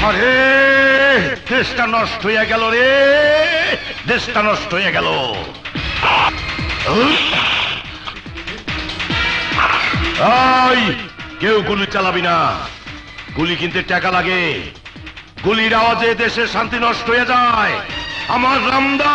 আরে দেশটা নষ্ট হয়ে গেল রে, দেশটা নষ্ট হয়ে গেল। কেউ গুলি চালাবি না, গুলি কিনতে টাকা লাগে। গুলির আওয়াজে দেশের শান্তি নষ্ট হয়ে যায়। আমার রামদা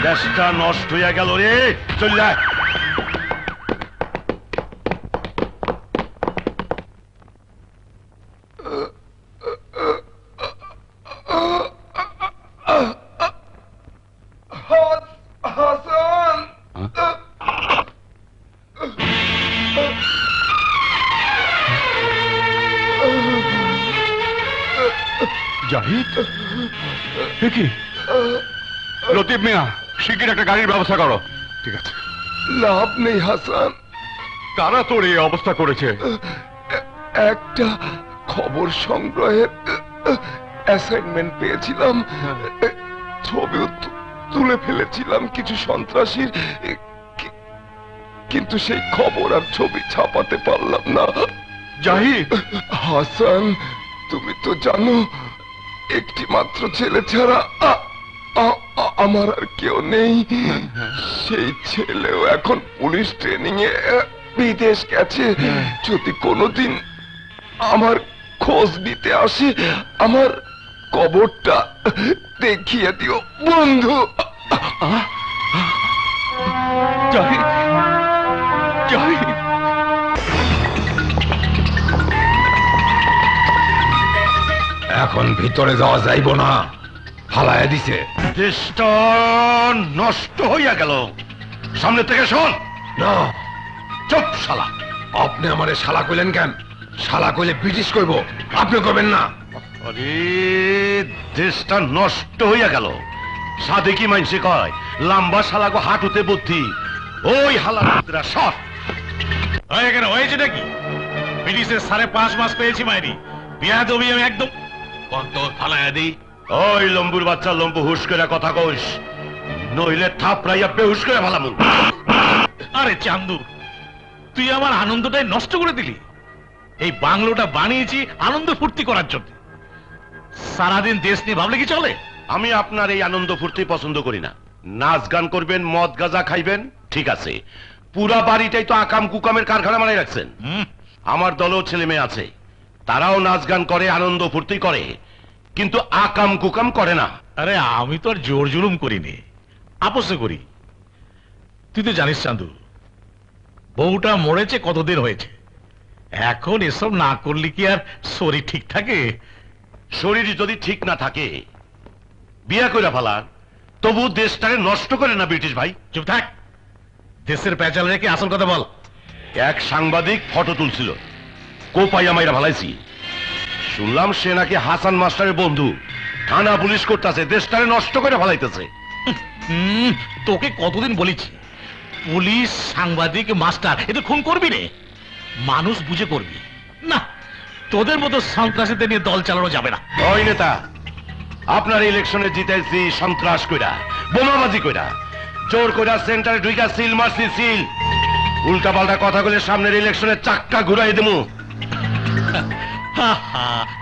দেশটা নষ্ট হয়ে গেল রে। চল যা। জাহিদ, কি লতিফ মিয়া, শিগগির একটা গাড়ির ব্যবস্থা করো। ঠিক আছে। লাভ নেই হাসান। কারা তোর এই অবস্থা করেছে? একটা খবর সংগ্রহের অ্যাসাইনমেন্ট পেয়েছিলাম, ছবিও তুলে ফেলেছিলাম কিছু সন্ত্রাসীর, কিন্তু সেই খবর আর ছবি ছাপাতে পারলাম না। জাহিদ। হাসান, তুমি তো জানো একটি মাত্র ছেলে ছাড়া আমার আর কেউ নেই। সেই ছেলেও এখন পুলিশ ট্রেনিং এ বিদেশ গেছে। যদি কোনোদিন আমার খোঁজ নিতে আসে, আমার কবরটা দেখিয়ে দিও বন্ধু। এখন ভিতরে যাওয়া যাইব না, ফালাইয়া দিছে। দেশটা নষ্ট হইয়া গেল। সামনে থেকে শোন। না, চুপ শালা। আপনি আমারে শালা কইলেন কেন? শালা কইলে ব্রিটিশ কইব, আপনি কইবেন না। আরে দেশটা নষ্ট হইয়া গেল। সাধে কি মাইনসে কয় লম্বা শালাগো হাঁটুতে বুদ্ধি। ওই হালারা সব হয়ে গেল। হয়েছে নাকি? ব্রিটিশের 5.5 মাস পেয়েছি মাইরি। বিয়া দবি আমি একদম কত ফালাইয়া দিই। ওই লম্বুর বাচ্চা, লম্বু হুশ করে কথা কইস, নইলে থাপড়াইয়া বেহুশ করে ফেলামু। আরে চান্দু, তুই আমার আনন্দটাই নষ্ট করে দিলি। এই বাংলোটা বানিয়েছি আনন্দ ফুর্তি করার জন্য। সারাদিন দেশ নিয়ে ভাবলে কি চলে? আমি আপনার এই আনন্দ ফুর্তি পছন্দ করি না। নাচ গান করবেন, মদ গাঁজা খাইবেন, ঠিক আছে। পুরা বাড়িটাই তো আকাম কুকামের কারখানা বানাই রাখছেন। আমার দলেও ছেলে মেয়ে আছে, তারাও নাচ গান করে, আনন্দ ফুর্তি করে, কিন্তু আকাম কুকাম করে না। আরে আমি তো আর জোর জুলুম করিনি, আপোষে করি। তুই তো জানিস চান্দু, বউটা মরেছে কতদিন হয়েছে। এখন এসব না করলে কি আর শরীর ঠিক থাকে? শরীর যদি ঠিক না থাকে বিয়া কইরা ফেলার, তবু দেশটাকে নষ্ট করে না ব্রিটিশ ভাই। চুপ থাক, দেশের পেঁচাল রেখে আসল কথা বল। এক সাংবাদিক ফটো তুলছিল, কোপাইয়া মাইরা ভালাইছি। শুনলাম সে নাকি হাসান মাস্টারের বন্ধু, থানা পুলিশ করতেছে, দেশটাকে নষ্ট করে ফেলাইতেছে। তোকে কতদিন বলেছি, পুলিশ, সাংবাদিক, মাস্টার এদের খুন করবি রে, মানুষ বুঝে করবি না। তোদের মতো সন্ত্রাসীদের নিয়ে দল চালানো যাবে না। ওই নেতা, আপনার ইলেকশনে জিতেছি সন্ত্রাস কইরা, বোমাবাজি কইরা, জোর কইরা সেন্টারে ঢুইকা সিল মারছি সিল। উল্টা পাল্টা কথা বলে সামনের ইলেকশনে চাক্কা ঘুরাই দেবো।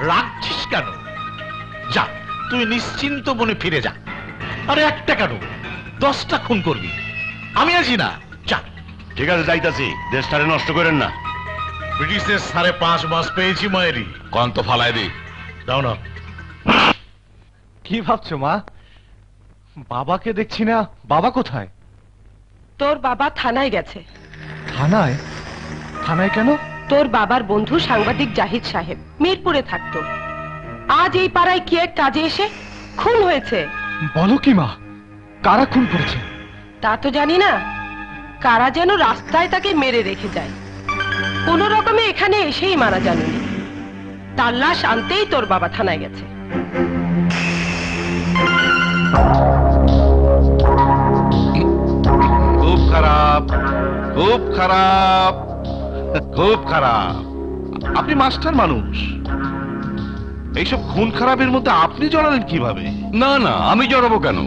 রাখছিস কেন? যা, তুই নিশ্চিন্ত মনে ফিরে যা। আরে একটা কেন, 10টা খুন করবি। আমি আছি না, চা। ঠিক আছে, যাইতাছি। দেশটারে নষ্ট করেন না। ব্রিটিশের 5.5 মাস পেয়েছি মায়েরি। কন তো ফালাই দি। দাও না। কি ভাবছো মা? বাবাকে দেখছি না। বাবা কোথায়? তোর বাবা থানায় গেছে। থানায়? থানায় কেন? তোর বাবার বন্ধু সাংবাদিক জাহিদ সাহেব মিরপুরে থাকতো। আজ এই পাড়ায় কি এক কাজে এসে খুন হয়েছে। বলো কি মা? কারা খুন করেছে? তা তো জানি না, কারা যেন রাস্তায় তাকে মেরে রেখে যায়। কোন রকমে এখানে এসেই মারা যাননি। তার লাশ আনতেই তোর বাবা থানায় গেছে। খুব খারাপ, খুব খারাপ, খুব খারাপ। আপনি মাস্টার মানুষ, এইসব খুন খারাপের মধ্যে আপনি জড়ালেন কিভাবে? না না, আমি জড়াবো কেন?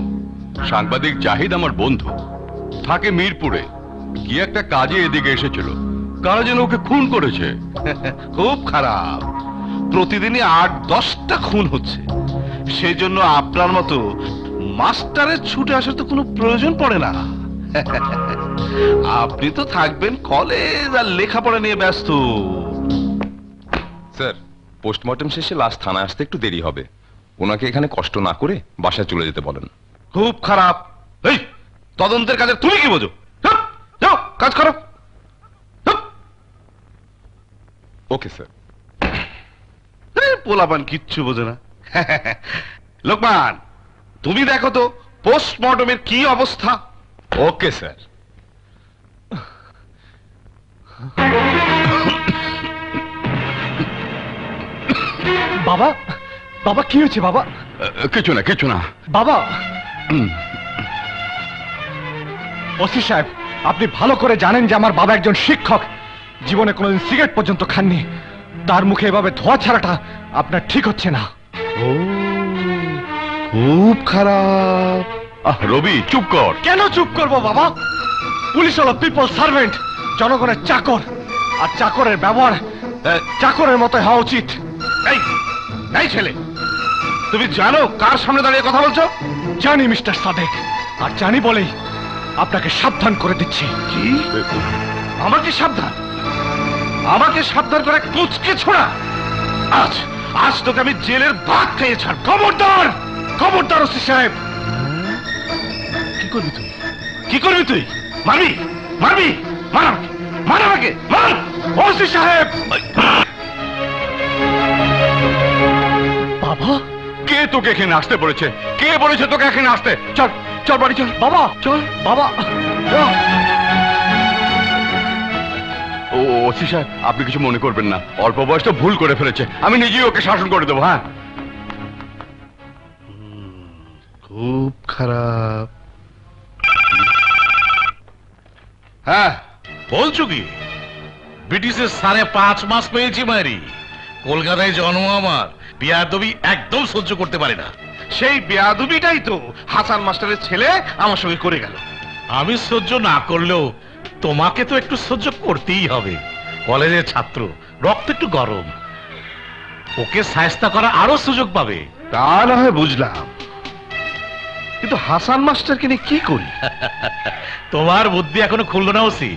সাংবাদিক জাহিদ আমার বন্ধু, থাকে মিরপুরে। কি একটা কাজে এদিকে এসেছিল, কারা যেন ওকে খুন করেছে। খুব খারাপ। প্রতিদিনই 8-10টা খুন হচ্ছে। সেজন্য আপনার মতো মাস্টারের ছুটে আসার তো কোনো প্রয়োজন পড়ে না। আপনি তো থাকবেন কলেজ আর লেখাপড়া নিয়ে ব্যস্ত। স্যার, পোস্টমর্টম শেষে লাশ থানায় আসতে একটু দেরি হবে। ওনাকে এখানে কষ্ট না করে বাসায় চলে যেতে বলেন। খুব খারাপ। এই তদন্তের কাজে তুমি কি বোঝো? যাও, যাও, কাজ করো। যাও। Okay sir. পোলাপান কিচ্ছু বোঝে না। লোকমান, তুমি দেখো তো পোস্টমর্টমের কি অবস্থা। Okay sir. বাবা, বাবা কি হয়েছে বাবা? কিছু না, কিছু না। বাবা। ওসি সাহেব, আপনি ভালো করে জানেন যে আমার বাবা একজন শিক্ষক। জীবনে কোনোদিন সিগারেট পর্যন্ত খাননি। তার মুখে এভাবে ধোয়া ছাড়াটা আপনার ঠিক হচ্ছে না। ও, খুব খারাপ। রবি, চুপ কর। কেন চুপ করবো বাবা? পুলিশ হলো পিপল সার্ভেন্ট, জনগণের চাকর। আর চাকরের ব্যবহার চাকরের মতো হওয়া উচিত। এই, এই ছেলে, তুমি জানো কার সামনে দাঁড়িয়ে কথা বলছো? জানি মিস্টার সাদেক, আর জানি বলেই আপনাকে সাবধান করে দিচ্ছি। কি? আমাকে সাবধান? আমাকে সাবধান করে কুচকে ছোড়া? আজ আজ তোকে আমি জেলের ভাত খেয়ে ছাড়। খবরদার, খবরদার ওসি সাহেব। কি করবি তুই? কি করবি তুই? মারবি? মারবি? মার আমাকে, মার আমাকে, মার। ওসি সাহেব। বাবা, কে তোকে এখানে আসতে বলেছে? কে বলেছে তোকে এখানে আসতে? চল, চল বাড়ি চল। বাবা চল। বাবা। ও ওসি সাহেব, আপনি কিছু মনে করবেন না। অল্প বয়স তো ভুল করে ফেলেছে। আমি নিজেই ওকে শাসন করে দেবো। হ্যাঁ, খুব খারাপ। হ্যাঁ, বলছো কি? ব্রিটিশের 5.5 মাস পেয়েছি মায়েরি। কলকাতায় জন্ম আমার। বিয়াদবি একদম সহ্য করতে পারে না। সেই বেয়াদবিটাই তো হাসান মাস্টারের ছেলে আমার সঙ্গে করে গেল। আমি সহ্য না করলেও তোমাকে তো একটু সহ্য করতেই হবে। কলেজের ছাত্র, রক্ত একটু গরম। ওকে শায়েস্তা করার আরো সুযোগ পাবে। তা না হয় বুঝলাম, কিন্তু হাসান মাস্টারকে নিয়ে কি করি? তোমার বুদ্ধি এখনো খুললো না ওসি।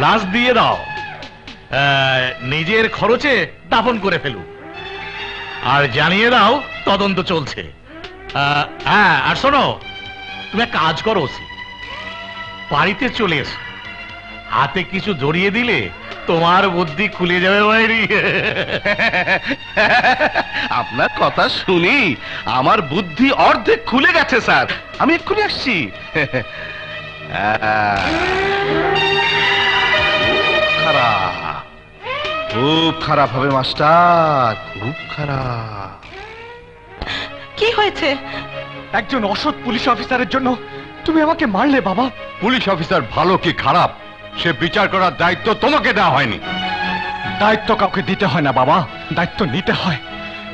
লাশ দিয়ে দাও, নিজের খরচে দাফন করে ফেলু। আর জানিয়ে দাও তদন্ত চলছে। হ্যাঁ, আর শোনো, তুমি এক কাজ করো ওসি, বাড়িতে চলে এসো। হাতে কিছু জড়িয়ে দিলে তোমার বুদ্ধি খুলে যাবে বাইরে। আপনার কথা শুনি আমার বুদ্ধি অর্ধেক খুলে গেছে স্যার। আমি এক্ষুনি আসছি। খারাপ, খুব খারাপ হবে মাস্টার, খুব খারাপ। কি হয়েছে? একজন অসৎ পুলিশ অফিসারের জন্য তুমি আমাকে মারলে বাবা। পুলিশ অফিসার ভালো কি খারাপ সে বিচার করার দায়িত্ব তোমাকে দেওয়া হয়নি। দায়িত্ব কাউকে দিতে হয় না বাবা, দায়িত্ব নিতে হয়।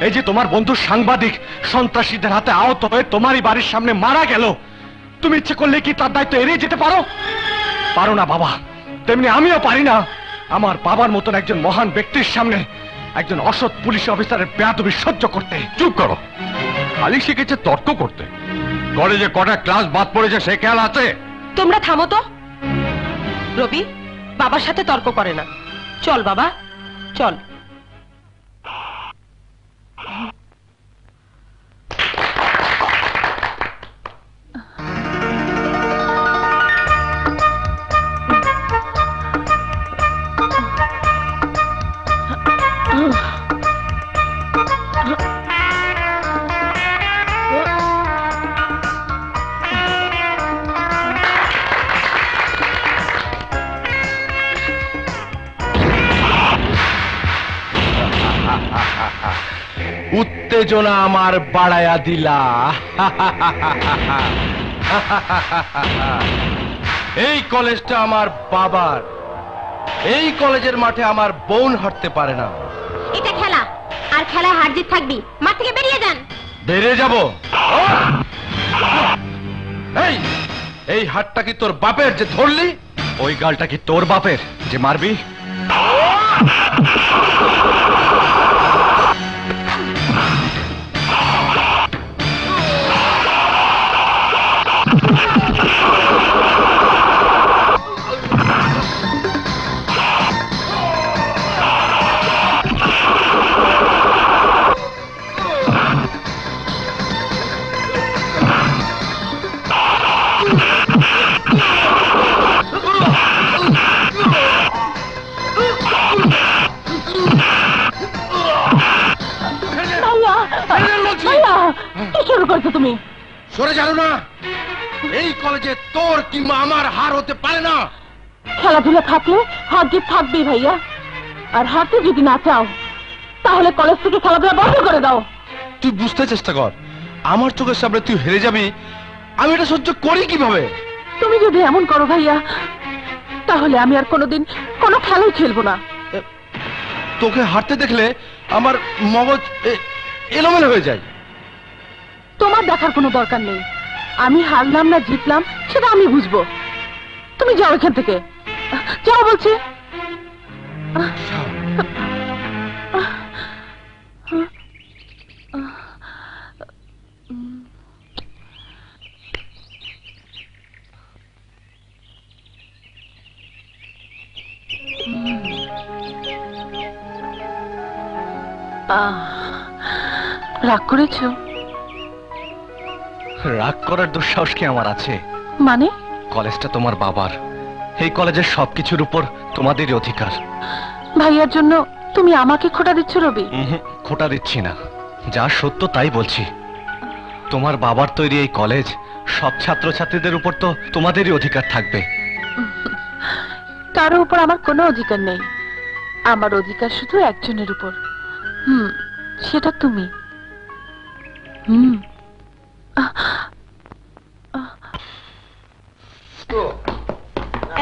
এই যে তোমার বন্ধু সাংবাদিক সন্ত্রাসীদের হাতে আহত হয়ে তোমারই বাড়ির সামনে মারা গেল, তুমি ইচ্ছে করলে কি তার দায়িত্ব এড়িয়ে যেতে পারো? পারো না বাবা। তেমনি আমিও পারি না আমার বাবার মতন একজন মহান ব্যক্তির সামনে একজন অসৎ পুলিশ অফিসারের বেয়াদবি সহ্য করতে। চুপ করো, খালি শিখেছে তর্ক করতে। কলেজে কটা ক্লাস বাদ পড়েছে সে খেয়াল আছে? তোমরা থামো তো। রবি বাবার সাথে তর্ক করে না, চল বাবা চল। উত্তেজনা আমার বাড়ায়া দিলা। এই কলেজটা আমার বাবার, এই কলেজের মাঠে আমার বোন হাঁটতে পারে না। এটা খেলা, আর খেলায় হার জিত থাকবি। মাঠ থেকে বেরিয়ে যান। বেরিয়ে যাব? এই এই হাতটা কি তোর বাপের যে ধরলি? ওই গালটা কি তোর বাপের যে মারবি? কি শুরু করছো তুমি? সরে জানো না এই কলেজে তোর কিংবা আমার হার হতে পারে না। খেলাধুলা থাকলে হার জিত থাকবেই ভাইয়া, আর হারতে যদি না চাও তাহলে কলেজ থেকে খেলাধুলা বন্ধ করে দাও। তুই বুঝতে চেষ্টা কর, আমার চোখের সামনে তুই হেরে যাবি, আমি এটা সহ্য করি কিভাবে? তুমি যদি এমন করো ভাইয়া, তাহলে আমি আর কোনোদিন কোনো খেলাই খেলবো না। তোকে হারতে দেখলে আমার মগজ এলোমেলো হয়ে যায়। তোমার দেখার কোনো দরকার নেই, আমি হারলাম না জিতলাম সেটা আমি বুঝবো। তুমি যাও এখান থেকে, যাও বলছি। রাগ করেছো? রাগ করার দুঃসাহস কি আমার আছে? মানে? কলেজটা তোমার বাবার, এই কলেজের সবকিছুর উপর তোমাদেরই অধিকার। ভাইয়ার জন্য তুমি আমাকে খোটা দিচ্ছ রবি? খোটা দিচ্ছি না, যা সত্য তাই বলছি। তোমার বাবার তৈরি এই কলেজ, সব ছাত্রছাত্রীদের উপর তো তোমাদেরই অধিকার থাকবে। কারো উপর আমার কোনো অধিকার নেই, আমার অধিকার শুধু একজনের উপর, সেটা তুমি।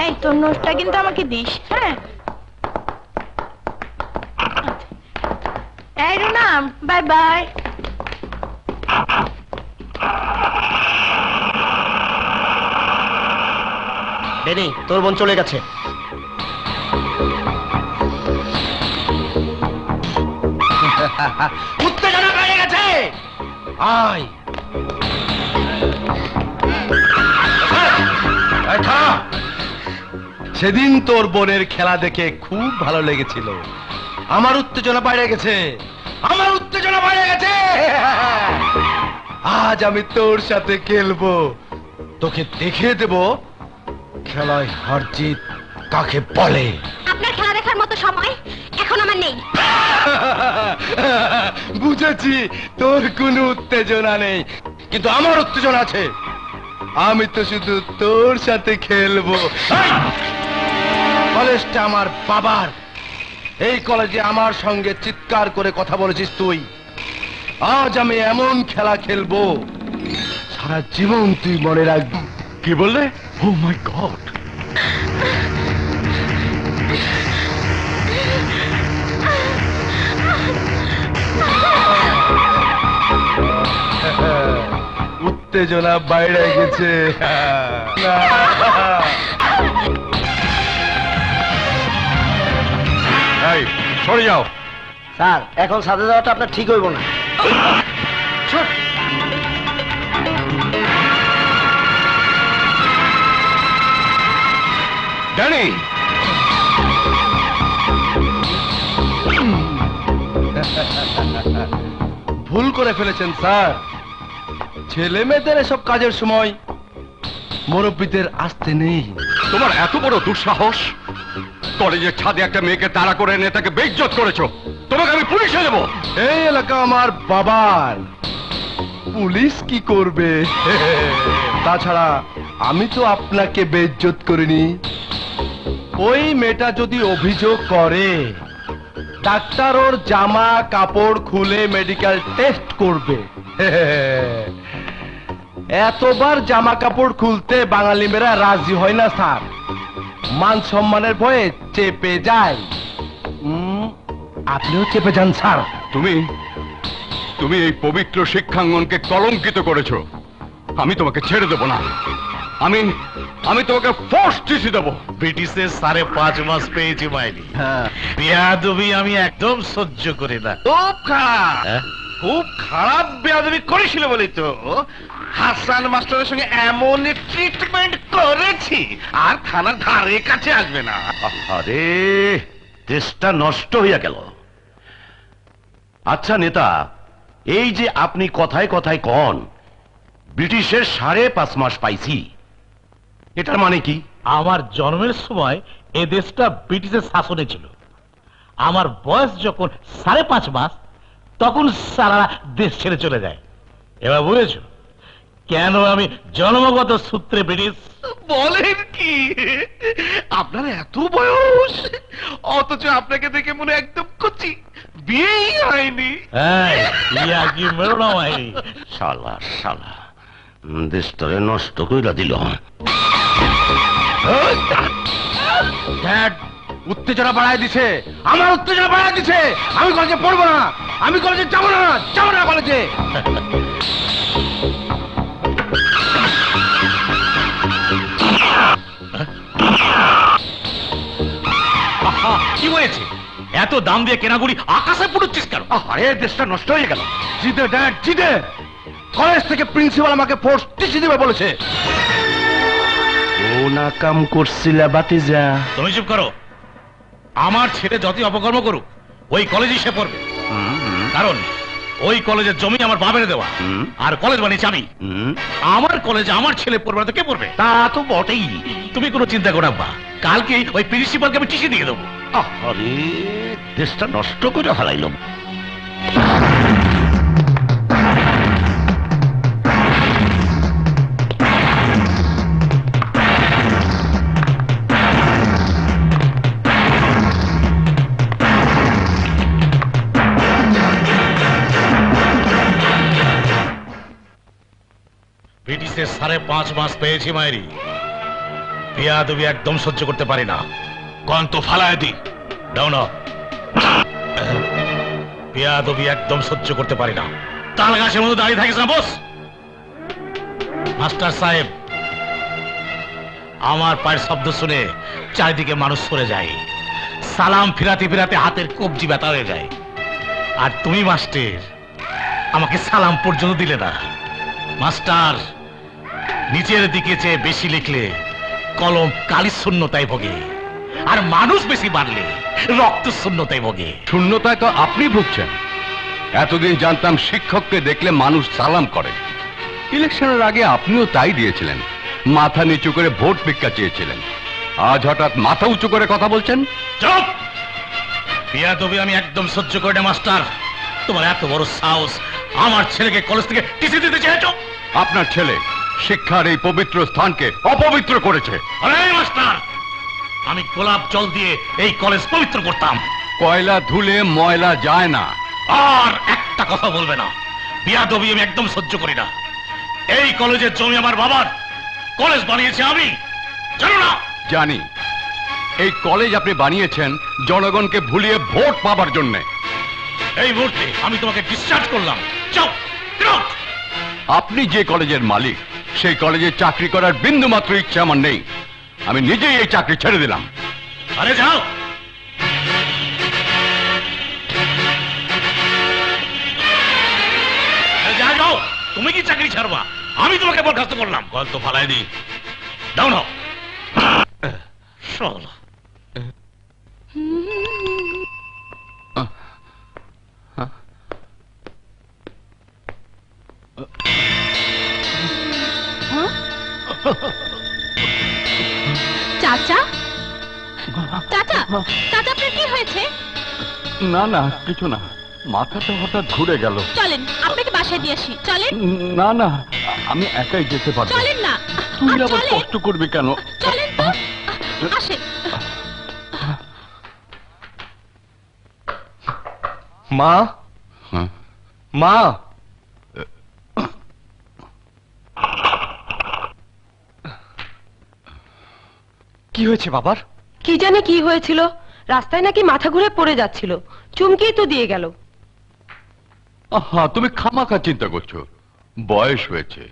এই তোর নোটটা কিন্তু আমাকে দিস, হ্যাঁ? এই রুনা, বাই বাই। বেনি, তোর বোন চলে গেছে। উত্তেজনা বেড়ে গেছে, আয়। সেদিন তোর বোনের খেলা দেখে খুব ভালো লেগেছিল। আমার উত্তেজনা বেড়ে গেছে, আমার উত্তেজনা বেড়ে গেছে। আজ আমি তোর সাথে খেলবো, তোকে দেখিয়ে দেব খেলায় হার জিত কাকে বলে। আপনার খেলা দেখার মতো সময় এখন আমার নেই। বুঝেছি তোর কোনো উত্তেজনা নেই, কিন্তু আমার উত্তেজনা আছে। আমি তো শুধু তোর সাথে খেলবো। কলেজটা আমার বাবার, এই কলেজে আমার সঙ্গে চিৎকার করে কথা বলেছিস তুই। আজ আমি এমন খেলা খেলবো সারা জীবন তুই মনে রাখবি। কি বললে? ও মাই গড! উত্তেজনা বাইরে গেছে। এই সরে যাও। স্যার, এখন সাথে যাওয়াটা আপনার ঠিক হইব না। ড্যানি, ভুল করে ফেলেছেন স্যার। ছেলে মেয়েদের এসব কাজের সময় মুরব্বীদের আসতে নেই। তোমার এত বড় দুঃসাহস! কলেজের ছাদে একটা মেয়েকে তাড়া করে এনে তাকে বেইজ্জত করেছো। তোমাকে আমি পুলিশে দেবো। এই এলাকা আমার বাবার, পুলিশ কি করবে? তাছাড়া আমি তো আপনাকে বেইজ্জত করিনি। ওই মেয়েটা যদি অভিযোগ করে, ডাক্তার ওর জামা কাপড় খুলে মেডিকেল টেস্ট করবে। এতবার জামা কাপড় খুলতে বাঙালি মেয়েরা রাজি হয় না স্যার, মান সম্মানের ভয়ে চেপে যায়। আপনিও চেপে যান স্যার। তুমি এই পবিত্র শিক্ষাঙ্গনকে কলঙ্কিত করেছো। আমি তোমাকে ছেড়ে দেবো না। আমি তোমাকে ফোর্স টিসি দেবো। ব্রিটিশের 5.5 মাস পেয়েছি মাইরি। বেয়াদবি আমি একদম সহ্য করি না। খুব খারাপ, হ্যাঁ? খুব খারাপ বেয়াদবি করেছিল বলেই তো হাসান মাস্টারের সঙ্গে এমন ট্রিটমেন্ট করেছি, আর থানার ধারে কাছে আসবে না। আরে দেশটা নষ্ট হইয়া গেল। আচ্ছা নেতা, এই যে আপনি কথায় কথায় কন ব্রিটিশের 5.5 মাস পাইছি, এটার মানে কি? আমার জন্মের সময় এ দেশটা ব্রিটিশের শাসনে ছিল। আমার বয়স যখন 5.5 মাস, তখন সারা দেশ ছেড়ে চলে যায়। এবার বুঝেছো কেন আমি জন্মগত সূত্রে ব্রিটিশ? বলেন কি, আপনার এত বয়স অথচ আপনাকে দেখে মনে একদম কচি, বিয়েই হয়নি। হ্যাঁ, ইয়া কি মেরো না ভাই। শালা শালা দেশটারে নষ্ট কইরা দিল। ড্যাড উত্তেজনা বাড়ায় দিছে, আমার উত্তেজনা বাড়ায় দিছে। আমি কলেজে পড়বো না, আমি কলেজে যাবো না, যাবো না কলেজে। আহা, কি হয়েছে? এত দাম দিয়ে কেনাগুড়ি আকাশে পুড়ুচ্ছিস কেন? আরে দেশটা নষ্ট হয়ে গেল। জিদে ড্যাড জিদে, কলেজ থেকে প্রিন্সিপাল আমাকে ফোর্স টিসি দিবে বলেছে। ও না কাম করছিলা বাতিজা। তুমি চুপ করো। আমার ছেলে যতই অপকর্ম করুক, ওই কলেজে সে পড়বে। কারণ ওই কলেজের জমি আমার বাবার দেওয়া, আর কলেজ বানিয়েছি আমি। আমার কলেজে আমার ছেলে পড়বে না তো কে পড়বে? তা তো বটেই। তুমি কোনো চিন্তা করো না, কালকে ওই প্রিন্সিপালকে আমি টিসি দিয়ে দেবো। আরে দেশটা নষ্ট করে ফেলাইল। ব্রিটিশের 5.5 মাস পেয়েছি মায়েরি। বেয়াদবি একদম সহ্য করতে পারি না। কন্ত ফালায় দি দাও না। বেয়াদবি একদম সহ্য করতে পারি না। তাল গাছের মধ্যে দাঁড়িয়ে থাকিস না বস। মাস্টার সাহেব, আমার পায়ের শব্দ শুনে চারিদিকে মানুষ সরে যায়। সালাম ফিরাতে ফিরাতে হাতের কবজি ব্যথা হয়ে যায়। আর তুমি মাস্টার আমাকে সালাম পর্যন্ত দিলে না। মাস্টার, নিচের দিকে চেয়ে বেশি লিখলে কলম কালি শূন্যতায় ভোগে, আর মানুষ বেশি বাড়লে রক্ত শূন্যতায় ভোগে। শূন্যতায় তো আপনি ভুগছেন। এতদিন জানতাম শিক্ষককে দেখলে মানুষ সালাম করে। ইলেকশনের আগে আপনিও তাই দিয়েছিলেন, মাথা নিচু করে ভোট ভিক্ষা চেয়েছিলেন। আজ হঠাৎ মাথা উঁচু করে কথা বলছেন। চুপ! বেয়াদবি আমি একদম সহ্য করি না মাস্টার। তোমার এত বড় সাহস, আমার ছেলেকে কলেজ থেকে টিসি দিতে চেয়েছো? আপনার ছেলে শিক্ষার এই পবিত্র স্থানকে অপবিত্র করেছে। আরে মাস্টার, আমি গোলাপ জল দিয়ে এই কলেজ পবিত্র করতাম। কয়লা ধুলে ময়লা যায় না। আর একটা কথা বলবে না। বেয়াদবি আমি একদম সহ্য করি না। এই কলেজের জমি আমার বাবার, কলেজ বানিয়েছে আমি, জানো না? জানি। এই কলেজ আপনি বানিয়েছেন জনগণকে ভুলিয়ে ভোট পাবার জন্য। এই মুহূর্তে আমি তোমাকে ডিসচার্জ করলাম। যাও, যাও। আপনি যে কলেজের মালিক, সেই কলেজে চাকরি করার বিন্দু মাত্র ইচ্ছা আমার নেই। আমি নিজেই এই চাকরি ছেড়ে দিলাম। আরে যাও। যাও, তুমি কি চাকরি ছাড়বা? আমি তোমাকে বরখাস্ত করলাম। গল্প ফালাই দি দাও না। চল। চাচা চাচা চাচা আপনার কি হয়েছে? না না কিছু না, মাথাটা হঠাৎ ঘুরে গেল। চলেন আপনাকে বাসায় দিয়ে আসি, চলেন। না না, আমি একাই যেতে পারবো। চলেন না। তুই আর আবার চলেন। কষ্ট করবি কেন? চলেন তো, আসেন। মা, হ্যাঁ? মা, কি হয়েছে বাবার? কি জানে কি হয়েছিল, রাস্তায় নাকি মাথা ঘুরে পড়ে যাচ্ছিল, চুমকেই তো দিয়ে গেল। আহা, তুমি খামাখা চিন্তা করছো। বয়স হয়েছে,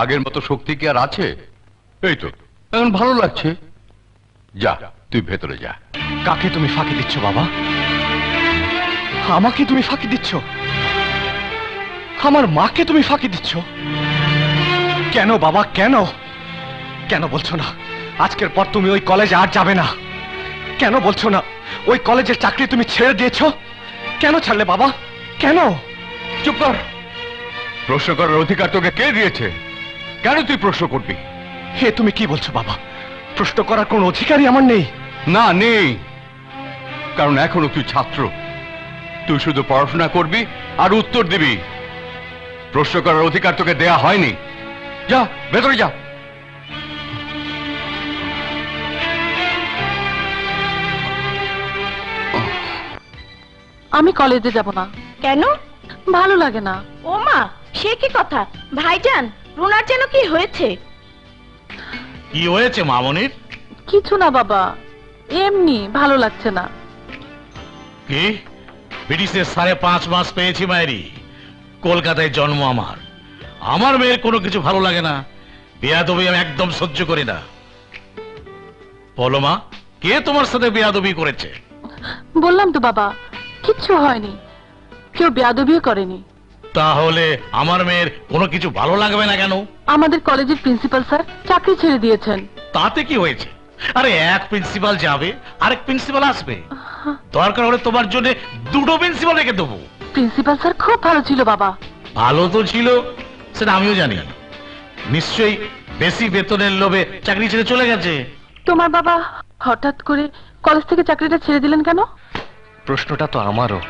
আগের মতো শক্তি কি আর আছে? এই তো এখন ভালো লাগছে। যা তুই ভেতরে যা। কাকে তুমি ফাঁকি দিচ্ছ বাবা? আমাকে তুমি ফাঁকি দিচ্ছ? আমার মাকে তুমি ফাঁকি দিচ্ছ? কেন বাবা, কেন? কেন বলছো না আজকের পর তুমি ওই কলেজে আর যাবে না? কেন বলছো না ওই কলেজের চাকরি তুমি ছেড়ে দিয়েছো? কেন ছাড়লে বাবা, কেন? চুপ কর। প্রশ্ন করার অধিকার তোকে কে দিয়েছে? কেন তুই প্রশ্ন করবি? হে তুমি কি বলছো বাবা? প্রশ্ন করার কোন অধিকারই আমার নেই। না, নেই। কারণ এখনো তুই ছাত্র। তুই শুধু পড়াশোনা করবি আর উত্তর দিবি। প্রশ্ন করার অধিকার তোকে দেয়া হয়নি। যা ভেতরে যা। আমি কলেজে যাব না। কেন? ভালো লাগে না। ও মা, সে কি কথা? ভাইজান, রুনার যেন কি হয়েছে? কি হয়েছে মামনির? কিছু না বাবা, এমনি ভালো লাগছে না। কি ব্রিটিশের 5.5 মাস পেয়েছি মায়েরি। কলকাতায় জন্ম আমার। আমার মেয়ের কোনো কিছু ভালো লাগে না, বেয়াদবি আমি একদম সহ্য করি না। বলো মা, কে তোমার সাথে বেয়াদবি করেছে? বললাম তো বাবা, কিচ্ছু হয়নি, কেউ বেয়াদবিও করেনি। তাহলে আমার মেয়ের কোনো কিছু ভালো লাগবে না কেন? আমাদের কলেজের প্রিন্সিপাল স্যার চাকরি ছেড়ে দিয়েছেন। তাতে কি হয়েছে? আরে এক প্রিন্সিপাল যাবে, আরেক প্রিন্সিপাল আসবে। দরকার হলে তোমার জন্য 2টো প্রিন্সিপাল রেখে দেবো। প্রিন্সিপাল স্যার খুব ভালো ছিল বাবা। ভালো তো ছিল, সেটা আমিও জানি। নিশ্চয়ই বেশি বেতনের লোভে চাকরি ছেড়ে চলে গেছে। তোমার বাবা হঠাৎ করে কলেজ থেকে চাকরিটা ছেড়ে দিলেন কেন? প্রশ্নটা তো আমারও।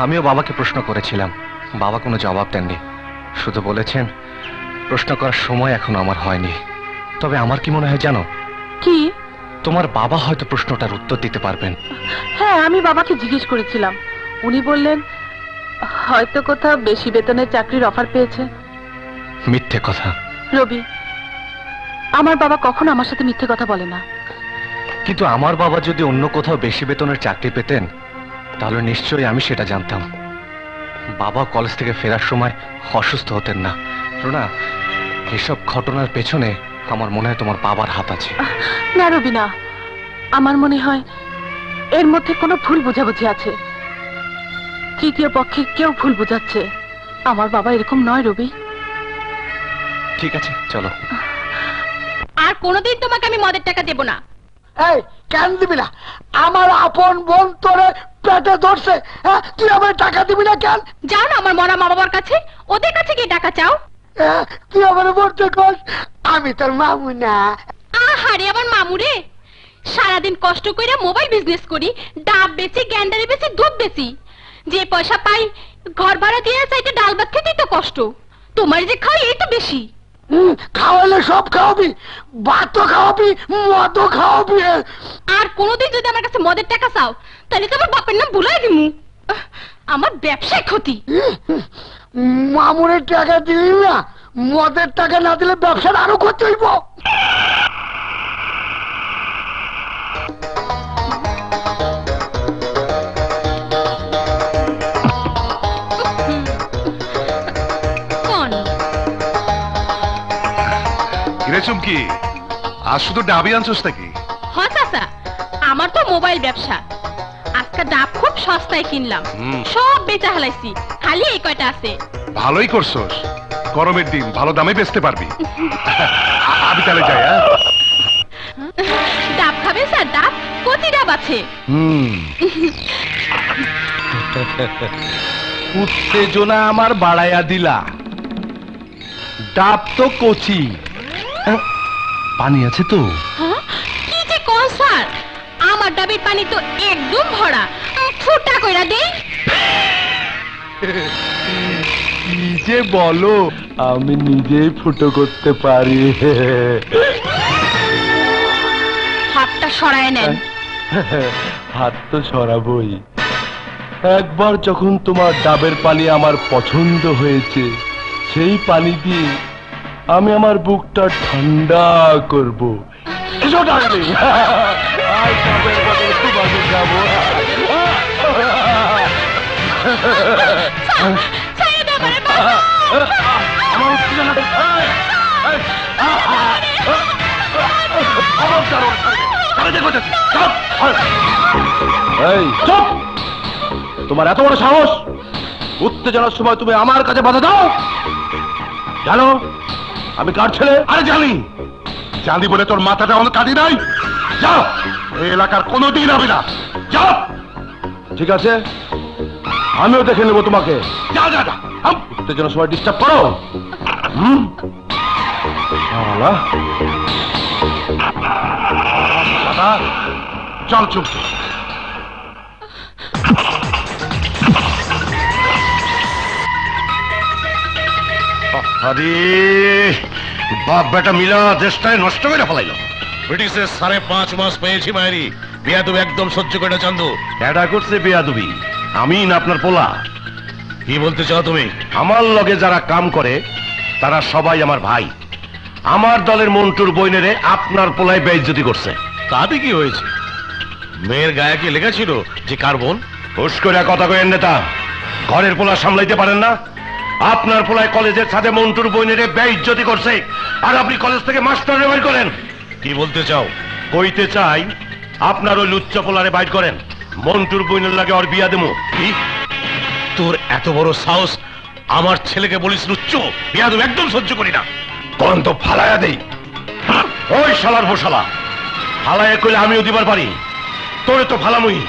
আমিও বাবাকে প্রশ্ন করেছিলাম, বাবা কোনো জবাব দেননি। শুধু বলেছেন প্রশ্ন করার সময় এখনো আমার হয়নি। তবে আমার কি মনে হয় জানো? কি? তোমার বাবা হয়তো প্রশ্নটার উত্তর দিতে পারবেন। হ্যাঁ, আমি বাবাকে জিজ্ঞেস করেছিলাম, উনি বললেন হয়তো কোথাও বেশি বেতনের চাকরির অফার পেয়েছে। মিথ্যে কথা। রবি, আমার বাবা কখনো আমার সাথে মিথ্যে কথা বলে না। কিন্তু আমার বাবা যদি অন্য কোথাও বেশি বেতনের চাকরি পেতেন তাহলে নিশ্চয়ই আমি সেটা জানতাম। বাবা কলেজ থেকে ফেরার সময় অসুস্থ হতেন না। রুনা, এসব ঘটনার পেছনে আমার মনে হয় তোমার বাবার হাত আছে। না রবি, না, আমার মনে হয় এর মধ্যে কোনো ভুল বোঝাবুঝি আছে। তৃতীয় পক্ষে কেউ ভুল বোঝাচ্ছে। আমার বাবা এরকম নয় রবি। ঠিক আছে, চলো। আর কোনোদিন তোমাকে আমি মদের টাকা দেব না। এই কেন দিবি না? আমার আপন বোন তোরে পেটে ধরছে, হ্যাঁ? তুই আমার টাকা দিবি না কেন? যাও না আমার মরা মা বাবার কাছে, ওদের কাছে গিয়ে টাকা চাও। তুই আমার মরতে কর, আমি তোর মামু না। আহারে আমার মামুরে, সারাদিন কষ্ট কইরা মোবাইল বিজনেস করি, ডাব বেচি, গ্যান্ডারি বেচি, দুধ বেচি। যে পয়সা পাই ঘর ভাড়া দিয়ে চাইতে ডাল ভাত খেতেই তো কষ্ট। তোমার যে খাই এই তো বেশি। খাওয়ালে সব খাওয়াবি, ভাতও খাওয়াবি, মদও খাওয়াবি। আর কোনোদিন যদি আমার কাছে মদের টাকা চাও তাহলে তো আমার বাপের নাম ভুলাই দিমু। আমার ব্যবসায় ক্ষতি। মামুনের টাকা দিলি না, মদের টাকা না দিলে ব্যবসার আরো ক্ষতি হইব। চুমকি, আজ শুধু ডাবি আনছোস নাকি? হ্যাঁ চাচা, আমার তো মোবাইল ব্যবসা। আজকে ডাব খুব সস্তায় কিনলাম, সব বেচা হালাইছি, খালি এই কয়টা আছে। ভালোই করছোস, গরমের দিন ভালো দামে বেচতে পারবি। আমি তাহলে যাই। ডাব খাবেন আছে। উত্তেজনা আমার বাড়াইয়া দিলা। ডাব তো কচি, পানি আছে তো? কি যে কোন স্যার, আমার ডাবের পানি তো একদম ভরা, ফুটা কইরা দেই। কি যে বলো, আমি নিজেই ফুটো করতে পারি। হাতটা সরায় নেন। হাত তো সরাবই। একবার যখন তোমার ডাবের পানি আমার পছন্দ হয়েছে, সেই পানি দিয়ে আমি আমার বুকটা ঠান্ডা করব। এসো ডার্লিং, আজ ডাবের বদলে তোমাকে খাবো। আমার উত্তেজনা এই চুপ! তোমার এত বড় সাহস, উত্তেজনার সময় তুমি আমার কাছে বাধা দাও? জানো আমি কার ছেলে? আরে জানি, জানি বলে তোর মাথাটা অনেক কাটি নাই। যাও, এই এলাকার কোনোদিন হবে না। যাও। ঠিক আছে, আমিও দেখে নেবো তোমাকে। যা যা যা। উত্তেজনার সময় ডিস্টার্ব করো। চল চুপ। আরে বাপ বেটা মিলা দেশটাই নষ্ট করে ফেলাইলো। ব্রিটিশের 5.5 মাস পেয়েছি মায়েরি, বেয়াদবি একদম সহ্য করে না চান্দু। এটা করছে বেয়াদবি, আমি না আপনার পোলা। কি বলতে চাও তুমি? আমার লগে যারা কাম করে তারা সবাই আমার ভাই। আমার দলের মন্টুর বইনেরে আপনার পোলায় বেইজ্জতি করছে। তাতে কি হয়েছে? মেয়ের গায়ে কি লেখা ছিল যে কার বোন? হুশ করে কথা কইেন নেতা, ঘরের পোলা সামলাইতে পারেন না? আপনার পোলায় কলেজের ছাদে মন্টুর বইনেরে বেইজ্জতি করছে, আর আপনি কলেজ থেকে মাস্টার বের করেন। কি বলতে চাও? কইতে চাই আপনার ওই লুচ্চা পোলারে বাইর করেন, মন্টুর বইনের লাগে ওর বিয়া দেবো। কি? তোর এত বড় সাহস, আমার ছেলেকে বলিস লুচ্চ? বেয়াদবি একদম সহ্য করি না। কোন তো ফালাইয়া দেই। ওই শালার ভোশালা, ফালাইয়া কইলে আমিও দিবার পারি, তোরে তো ফালামুই,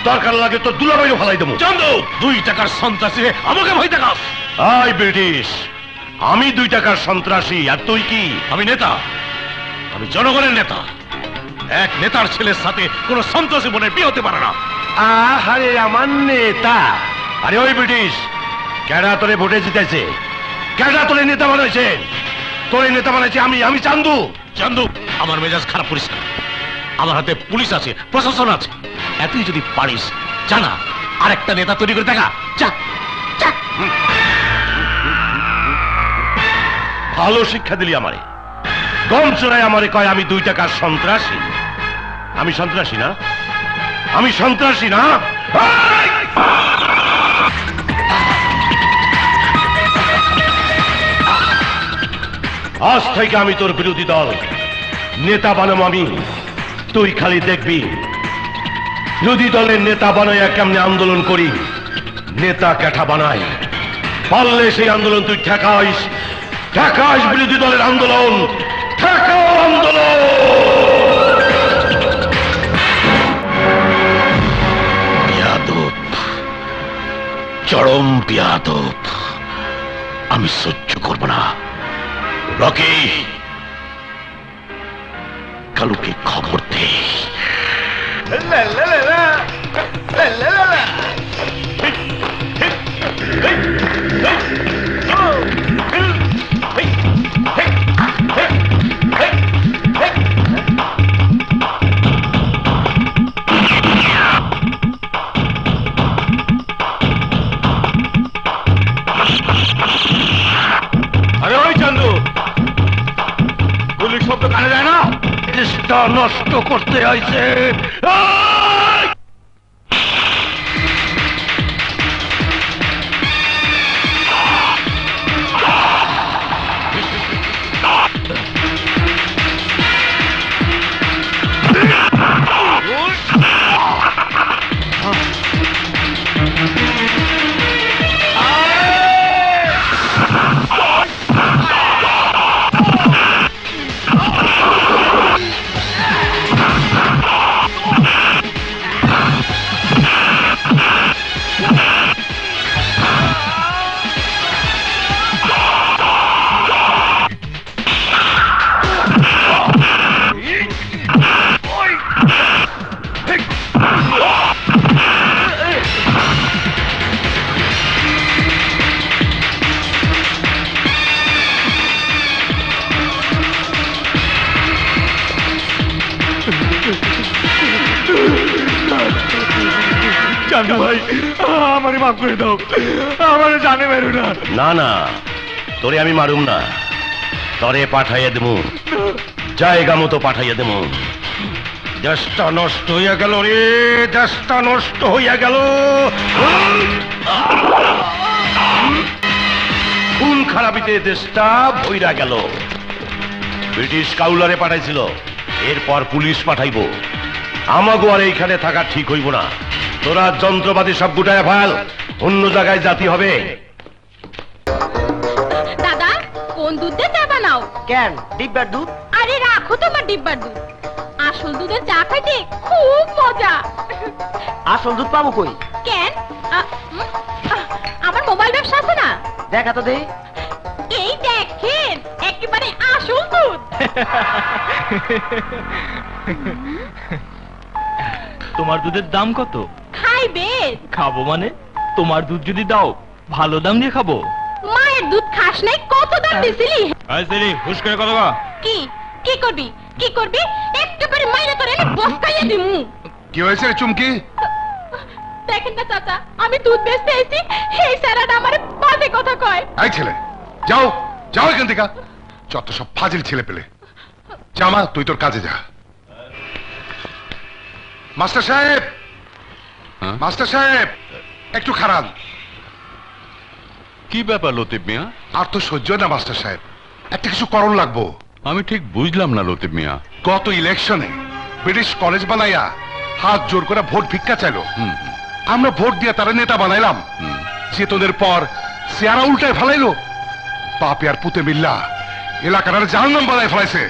দরকার লাগে তো দুলাভাইও ফালাই দেবো। চান্দু, 2 টাকার সন্ত্রাসী আমাকে ভয় দেখাস? আই ব্রিটিশ, আমি 2 টাকার সন্ত্রাসী আর তুই কি? আমি নেতা, আমি জনগণের নেতা। এক নেতার ছেলের সাথে কোন সন্ত্রাসী বোনের বিয়ে হতে পারে না। আরে আমার নেতা? আরে ওই ব্রিটিশ, কেডা তোরে ভোটে জিতেছে? কেডা তোরে নেতা বানাইছে? তোরে নেতা বানাইছে আমি চান্দু। চান্দু, আমার মেজাজ খারাপ করিস না। আমার হাতে পুলিশ আছে, প্রশাসন আছে। এতই যদি পারিস জানা, আরেকটা নেতা তৈরি করে দেখা। যা যা। ভালো শিক্ষা দিলি আমারে। গম চোরাই আমারে কয় আমি 2 টাকার সন্ত্রাসী। আমি সন্ত্রাসী না? আমি সন্ত্রাসী না? আজ থেকে আমি তোর বিরোধী দল, নেতা বানাবো আমি। তুই খালি দেখবি বিরোধী দলের নেতা বানাইয়া কেমনে আন্দোলন করি। নেতা ক্যাঠা বানাই, পারলে সেই আন্দোলন তুই ঠেকাইস। ঠেকাইস বিরোধী দলের আন্দোলন, ঠেকাও আন্দোলন। বেয়াদব, চরম বেয়াদব, আমি সহ্য করব না। রকি, কালুকে খবর দে। আরে ওই চান্দু, গুলির শব্দ কানে যায় না? দেশটা নষ্ট করতে আইছে। চান্দু ভাই আমারে মাফ করে দাও, আমারে জানে মেরো না। না না, তোরে আমি মারুম না, তরে পাঠাইয়া দেবো, জায়গা মতো পাঠাইয়া দেবো। দেশটা নষ্ট হইয়া গেল রে, দেশটা নষ্ট হইয়া গেল। খুন খারাপিতে দেশটা ভইরা গেল। ব্রিটিশ কাউলারে পাঠাইছিল, এরপর পুলিশ পাঠাইব। আমাগো আর এইখানে থাকা ঠিক হইব না। তোরা যন্ত্রপাতি সব গুটায় ফেল, অন্য জায়গায় জাতি হবে। দাদা কোন দুধ দিয়ে চা বানাও? কেন ডিব্বার দুধ? আরে রাখো তোমার ডিব্বার দুধ, আসল দুধের চা খাইতে খুব মজা। আসল দুধ পাবো কই? কেন আমার মোবাইল ব্যবসা আছে না? দেখা তো দেই। এই দেখেন একেবারে আসল দুধ। তোমার দুধের দাম কত? খাইবে? খাবো মানে? তোমার দুধ যদি দাও ভালো দাম দিয়ে খাবো। মায়ের দুধ খাস নাই, কত দাম দিছিলি? হুশ করে কথা বল। কি কি করবি কি করবি? একেবারে মাইরা তোরে আমি বসকাইয়া দিমু। কি হয়েছে রে চুমকি? দেখেন না চাচা, আমি দুধ বেচতে আইছি, এই স্যারাটা আমারে বাজে কথা কয়। এই ছেলে, যাও যাও এখান থেকে, যত সব ফাজিল ছেলে পেলে। জামা তুই তোর কাজে যা। মাস্টার সাহেব, মাস্টার সাহেব একটু খারাপ। কি ব্যাপার লতিফ মিয়া? আর তো সহ্য না মাস্টার সাহেব, একটা কিছু করণ লাগবো। আমি ঠিক বুঝলাম না লতিফ মিয়া। গত ইলেকশনে ব্রিটিশ কলেজ বানাইয়া হাত জোর করে ভোট ভিক্ষা চাইলো, আমরা ভোট দিয়ে তারা নেতা বানাইলাম। চেতনের পর চেয়ারা উল্টায় ফেলাইলো, বাপে আর পুতে মিল্লা এলাকার জাহান্নাম বানায় ফেলাইছে।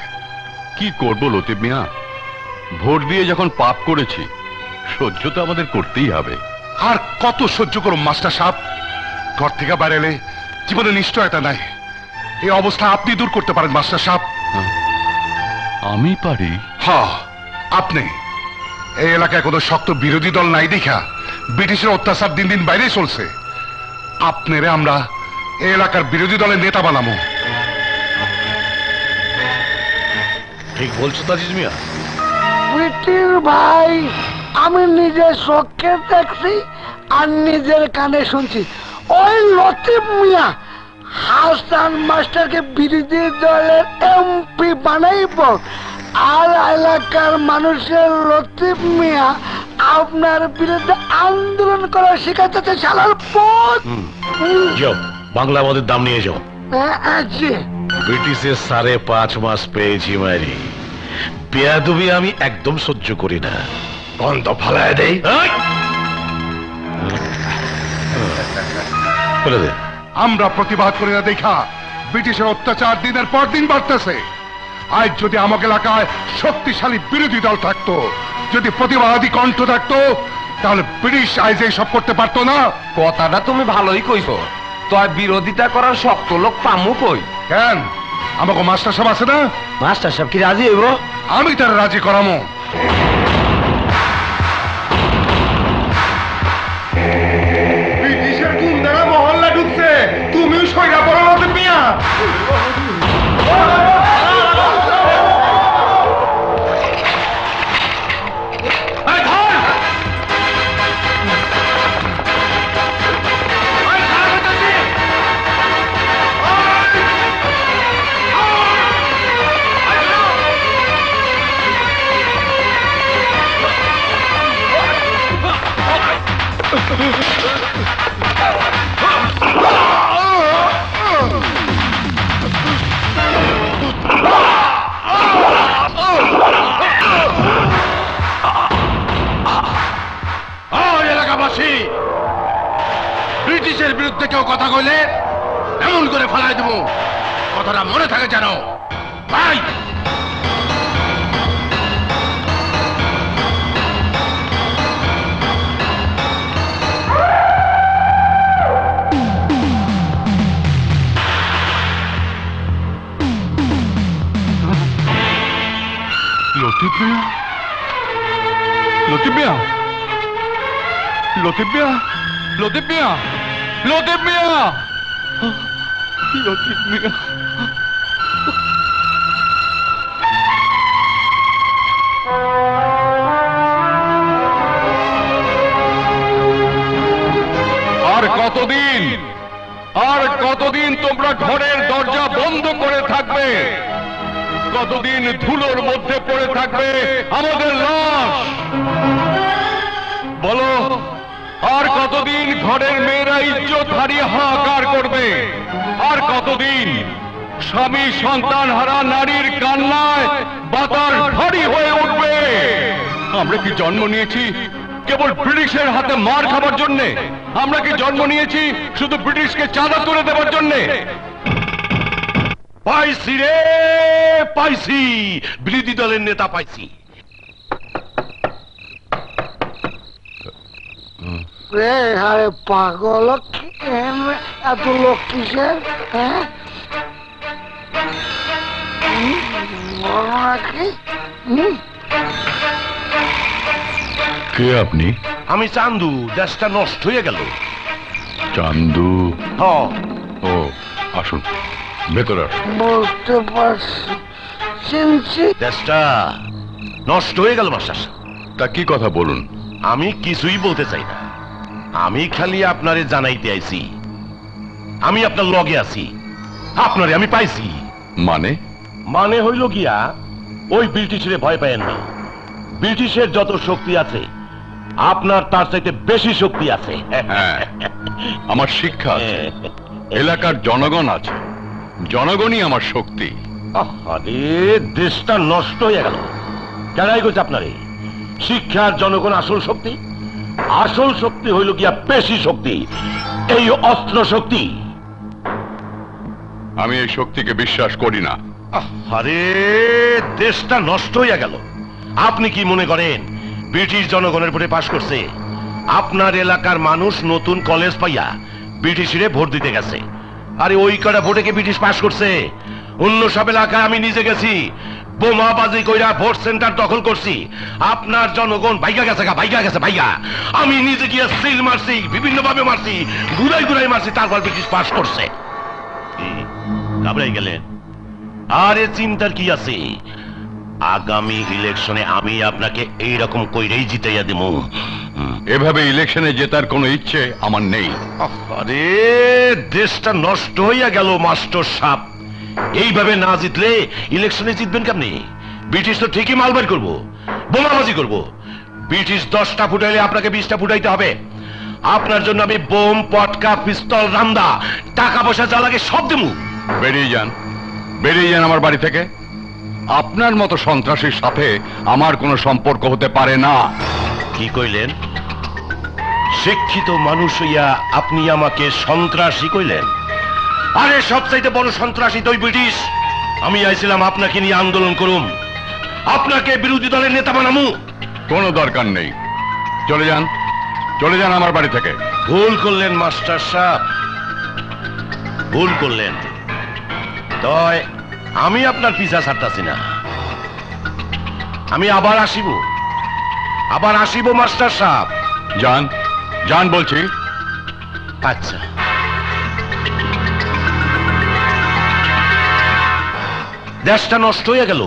কি করবো লতিফ মিয়া, ভোট দিয়ে যখন পাপ করেছি সহ্য তো আমাদের করতেই হবে। আর কত সহ্য করুন মাস্টার সাহেব, ঘর থেকে বাইরে জীবনে নিশ্চয়তা নাই। এই অবস্থা আপনি দূর করতে পারেন মাস্টার সাহেব। আমি পারি? হ্যাঁ আপনি। এই এলাকায় কোনো শক্ত বিরোধী দল নাই দেখা ব্রিটিশের অত্যাচার দিন দিন বাইরে চলছে। আপনারে আমরা এই এলাকার বিরোধী দলের নেতা বানাবো। ঠিক বলছো তাজিজ মিয়া। ব্রিটিশ ভাই, আমি নিজের চোখে দেখছি আর নিজের কানে শুনছি, ওই লতিফ মিয়া হাসান মাস্টারকে বিরোধী দলের এমপি বানাইব, আর এলাকার মানুষের লতিফ মিয়া আপনার বিরুদ্ধে আন্দোলন করা শেখাতে শালার পথ। যাও বাংলা আমাদের দাম নিয়ে যাও। ব্রিটিশের 5.5 মাস পেয়েছি মারি, বেয়াদবি আমি একদম সহ্য করি না। গন্ধ ফালায় দেই। বলে দে। আমরা প্রতিবাদ করি না দেখা ব্রিটিশের অত্যাচার দিনের পর দিন বাড়তেছে। আজ যদি আমাকে এলাকায় শক্তিশালী বিরোধী দল থাকতো, যদি প্রতিবাদী কণ্ঠ থাকতো, তাহলে ব্রিটিশ আইজ সব করতে পারতো না। কথাটা তুমি ভালোই কইছো, তয় বিরোধিতা করার শক্ত লোক পামু কই? কেন, আমাকে মাস্টার সাহেব আছে না? মাস্টার সাহেব কি রাজি হইব? আমি তার রাজি করামো। ব্রিটিশের গুন্ডারা মহল্লা ঢুকছে, তুমিও সইরা পড়ো লতিফ মিয়া। এলাকাবাসী, ব্রিটিশের বিরুদ্ধে কেউ কথা কইলে এমন করে ফেলাই দেব, কথাটা মনে থাকে জানো ভাই। লতিফ মিয়া, লতিফ মিয়া, লতিফ মিয়া, লতিফ মিয়া, লতিফ মিয়া, লতিফ মিয়া। আপনার ঘরের দরজা বন্ধ করে থাকবে? কতদিন ধুলোর মধ্যে পড়ে থাকবে আমাদের লাশ? বলো, আর কতদিন ঘরের মেয়েরা ইজ্জত হারিয়ে হাহাকার করবে? আর কতদিন স্বামী সন্তান হারা নারীর কান্নায় বাতাস ভারী হয়ে উঠবে? আমরা কি জন্ম নিয়েছি কেবল ব্রিটিশের হাতে মার খাবার জন্য? আমরা কি জন্ম নিয়েছি শুধু ব্রিটিশকে চাঁদা তুলে দেওয়ার জন্য? পাইছি রে, পাইছি, বিরোধী দলের নেতা পাইছি। আরে পাগল, এত লোক কিসের? হ্যাঁ, কে আপনি? আমি চান্দু, দেশটা নষ্ট হয়ে গেল। চান্দু? হ্যাঁ। ও, আসুন ভেতরে আসুন। বলতে পারছি, চিনছি। দেশটা নষ্ট হয়ে গেল মাস্টার। তা কি কথা বলুন। আমি কিছুই বলতে চাই না, আমি খালি আপনারে জানাইতে আইছি আমি আপনার লগে আছি, আপনারে আমি পাইছি। মানে? মানে হইল গিয়া ওই ব্রিটিশের ভয় পায়েন না। ব্রিটিশের যত শক্তি আছে আপনার তার চাইতে বেশি শক্তি আছে। হ্যাঁ, আমার শিক্ষা আছে, এলাকার জনগণ আছে, জনগণই আমার শক্তি। আরে দেশটা নষ্ট হয়ে গেল কেনাই গেছে আপনারে? শিক্ষার জনগণ আসল শক্তি? আসল শক্তি হইল গিয়া পেশি শক্তি, এই অস্ত্র শক্তি। আমি এই শক্তিকে বিশ্বাস করি না। আরে দেশটা নষ্ট হইয়া গেল। আপনি কি মনে করেন ব্রিটিশ জনগণের ভোটে পাশ করছে? আপনার এলাকার মানুষ নতুন কলেজ পাইয়া ব্রিটিশরে ভোট দিতে গেছে। আরে ওই কটা ভোটে কি ব্রিটিশ পাশ করছে? অন্য সব এলাকায় আমি নিজে গেছি, বোমাবাজি কইরা ভোট সেন্টার দখল করছি। আপনার জনগণ ভাইগা গেছে, ভাইগা গেছে, ভাইগা। আমি নিজে গিয়ে সিল মারছি, বিভিন্ন ভাবে মারছি, ঘুরাই ঘুরাই মারছি, তারপর ব্রিটিশ পাশ করছে। ঘাবড়াই গেলেন? আরে চিন্তার কি আছে? আগামী ইলেকশনে আমি আপনাকে এইরকম কইরেই জিতাইয়া দেব। এভাবে ইলেকশনে জেতার কোনো ইচ্ছে আমার নেই। আরে দেশটা নষ্ট হইয়া গেল মাস্টার সাহেব। এইভাবে না জিতলে ইলেকশনে জিতবেন কেমনি? ব্রিটিশ তো ঠিকই মাল বের করবো, বোমাবাজি করবো। ব্রিটিশ 10টা ফুটাইলে আপনাকে 20টা ফুটাইতে হবে। আপনার জন্য আমি বোম, পটকা, পিস্তল, রামদা, টাকা পয়সা যা লাগে সব দেবো। বেরিয়ে যান, বেরিয়ে যান আমার বাড়ি থেকে। আপনার মতো সন্ত্রাসীর সাথে আমার কোনো সম্পর্ক হতে পারে না। কি কইলেন? শিক্ষিত মানুষ হইয়া আপনি আমাকে সন্ত্রাসী কইলেন? আরে সবচাইতে বড় সন্ত্রাসী তো ব্রিটিশ। আমি আইছিলাম আপনাকে নিয়ে আন্দোলন করুম, আপনাকে বিরোধী দলের নেতা বানামু। কোনো দরকার নেই, চলে যান, চলে যান আমার বাড়ি থেকে। ভুল করলেন মাস্টার সাহেব, ভুল করলেন। তয় আমি আপনার পিছা ছাড়তাছি না, আমি আবার আসিব, আবার আসিব মাস্টার সাহেব। যান, যান বলছি। আচ্ছা, দেশটা নষ্ট হয়ে গেল,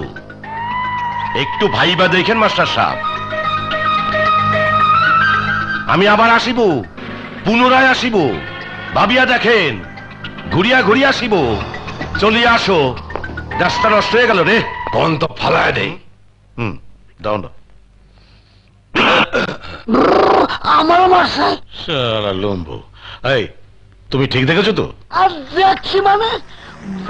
একটু ভাইবা দেখেন মাস্টার সাহেব। আমি আবার আসিব, পুনরায় আসিব, ভাবিয়া দেখেন, ঘুরিয়া ঘুরিয়া আসিব। চলিয়ে আসো, দেশটা নষ্ট হয়ে গেল রে। কোন তো ফালায় দেই। দাও না। আমার মাসায় সারা লম্বু। এই, তুমি ঠিক দেখেছো তো? আর দেখছি মানে,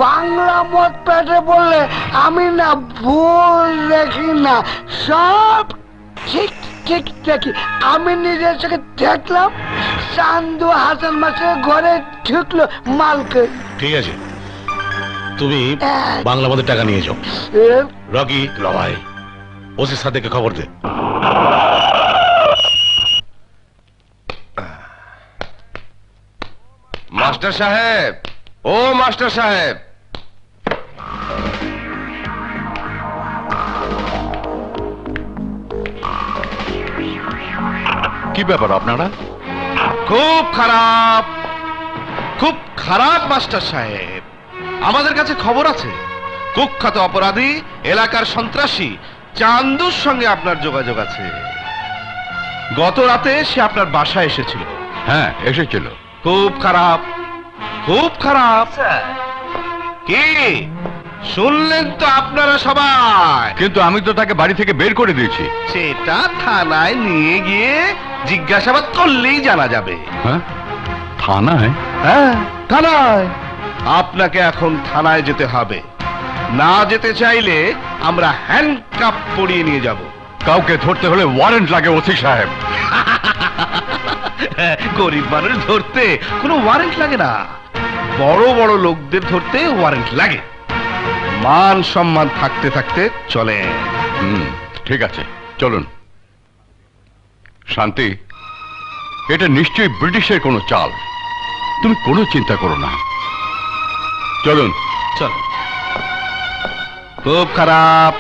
বাংলা মত পেটে বললে আমি না ভুল দেখি না, সব ঠিক ঠিক দেখি। আমি নিজের চোখে দেখলাম চান্দু হাসান মাসের ঘরে ঢুকলো মালকে। ঠিক আছে, তুমি বাংলা মধ্যে টাকা নিয়ে যাও। রকি, লড়াই ওসির সাথে খবর দে। মাস্টার সাহেব, ও মাস্টার সাহেব। কি ব্যাপার আপনারা? খুব খারাপ, খুব খারাপ মাস্টার সাহেব। আমাদের কাছে খবর আছে, কুখ্যাত অপরাধী এলাকার সন্ত্রাসী চান্দুর সঙ্গে আপনার যোগাযোগ আছে। গত রাতে সে আপনার বাসায় এসেছিল। হ্যাঁ, এসেছিল। খুব খারাপ, খুব খারাপ। কি শুনলেন তো আপনারা সবাই? কিন্তু আমি তো তাকে বাড়ি থেকে বের করে দিয়েছি। সেটা থানায় নিয়ে গিয়ে জিজ্ঞাসাবাদ করলেই জানা যাবে। হ্যাঁ, থানায়? হ্যাঁ, থানায়। আপনাকে এখন থানায় যেতে হবে। না যেতে চাইলে আমরা হ্যান্ডকাপ পরিয়ে নিয়ে যাব। কাউকে ধরতে হলে ওয়ারেন্ট লাগে ওসি সাহেব। গরিব মানুষ ধরতে কোনো ওয়ারেন্ট লাগে না, বড় বড় লোকদের ধরতে ওয়ারেন্ট লাগে। মান সম্মান থাকতে থাকতে চলে। ঠিক আছে, চলুন। শান্তি, এটা নিশ্চয়ই ব্রিটিশের কোনো চাল। তুমি কোনো চিন্তা করো না। চলুন। চল। খুব খারাপ।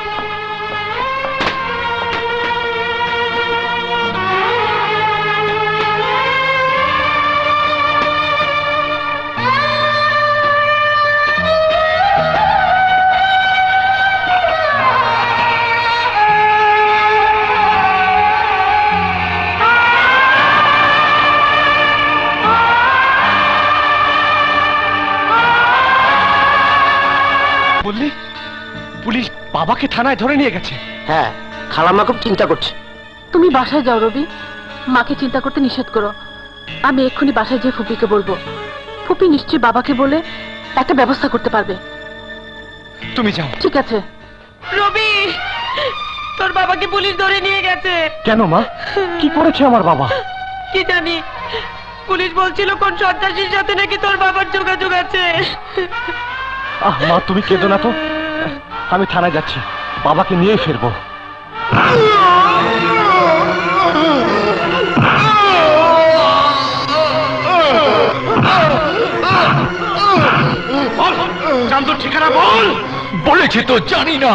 বললি পুলিশ বাবাকে থানায় ধরে নিয়ে গেছে? হ্যাঁ, খালাম্মা খুব চিন্তা করছে। তুমি বাসায় যাও রবি, মাকে চিন্তা করতে নিষেধ করো। আমি এক্ষুনি বাসায় যেয়ে ফুপিকে বলবো। ফুপি নিশ্চয়ই বাবাকে বলে একটা ব্যবস্থা করতে পারবে। তুমি যাও। ঠিক আছে। রবি, তোর বাবাকে পুলিশ ধরে নিয়ে গেছে। কেন মা, কি করেছে আমার বাবা? কি জানি, পুলিশ বলছিল কোন সন্ত্রাসীর সাথে নাকি তোর বাবার যোগাযোগ আছে। মা তুমি কেঁদো না তো, আমি থানায় যাচ্ছি, বাবাকে নিয়েই ফিরবো। চান্দুর ঠিকানা বল। বলেছি তো, জানি না।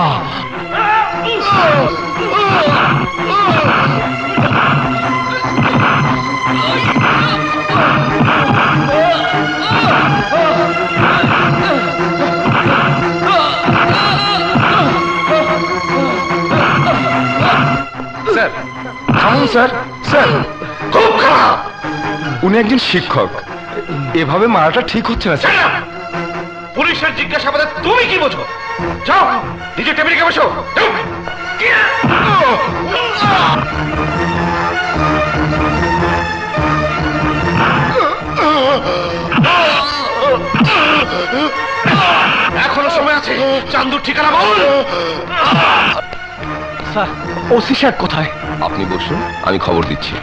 স্যার থামুন স্যার। স্যার খুব খারাপ। উনি একজন শিক্ষক, এভাবে মারাটা ঠিক হচ্ছে না স্যার। পুলিশের জিজ্ঞাসাবাদে তুমি কি বোঝো? যাও নিজে টেবিলে গিয়ে বসো। এখনো সময় আছে, চান্দুর ঠিকানা বল। স্যার, ওসি সাহেব কোথায়? আপনি বসুন, আমি খবর দিচ্ছি।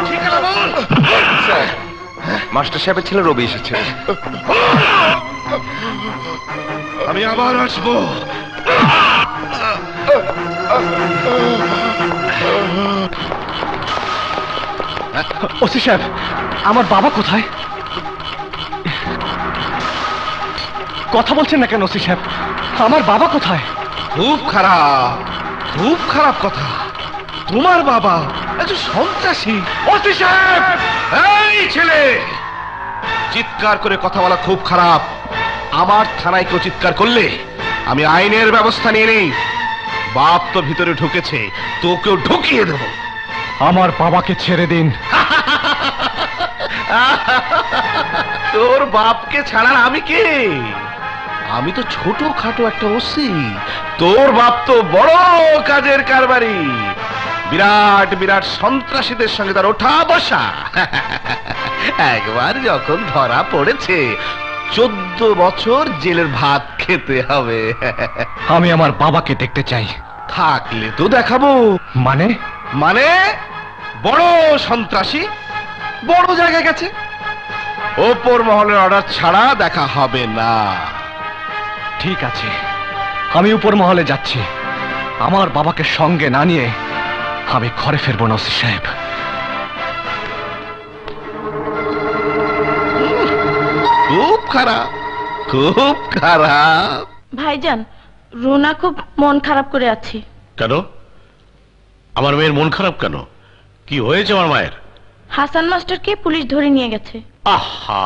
ঠিকানা বল। স্যার, মাস্টার সাহেবের ছেলে রবি এসেছে। আমি আবার আসবো। ওসি সাহেব, আমার বাবা কোথায়? কথা বলছেন না কেন ওসি সাহেব? আমার বাবা কোথায়? খুব খারাপ, খুব খারাপ কথা। তোমার বাবা একজন সন্ত্রাসী। ওসি সাহেব, এই ছেলে, চিৎকার করে কথা বলা খুব খারাপ। আমার থানায় কেউ চিৎকার করলে আমি আইনের ব্যবস্থা নিয়ে নেই। বাপ তো ভিতরে ঢুকেছে, তোকেও ঢুকিয়ে দেব। আমার বাবাকে ছেড়ে দিন। তোর বাপকে ছাড়া আমি কে? আমি তো ছোটখাটো একটা ওসি। তোর বাপ তো বড় কাজের কারবারি। বিরাট বিরাট সন্ত্রাসীদের সঙ্গে তার ওঠা বসা। একবার যখন ধরা পড়েছে 14 বছর জেলের ভাত খেতে হবে। আমি আমার বাবাকে দেখতে চাই। থাকলে তো দেখাবো। মানে? মানে বড় সন্ত্রাসী, বড় জায়গায় গেছে। ওপর মহলের অর্ডার ছাড়া দেখা হবে না। ঠিক আছে, আমি উপর মহলে যাচ্ছি। আমার বাবাকে সঙ্গে না নিয়ে আমি ঘরে ফিরবো না ওসি সাহেব। খুব খারাপ, খুব খারাপ। ভাইজান, রুনা খুব মন খারাপ করে আছে। কেন? আমার মেয়ের মন খারাপ কেন? কি হয়েছে আমার মায়ের? হাসান মাস্টারকে পুলিশ ধরে নিয়ে গেছে। আহা,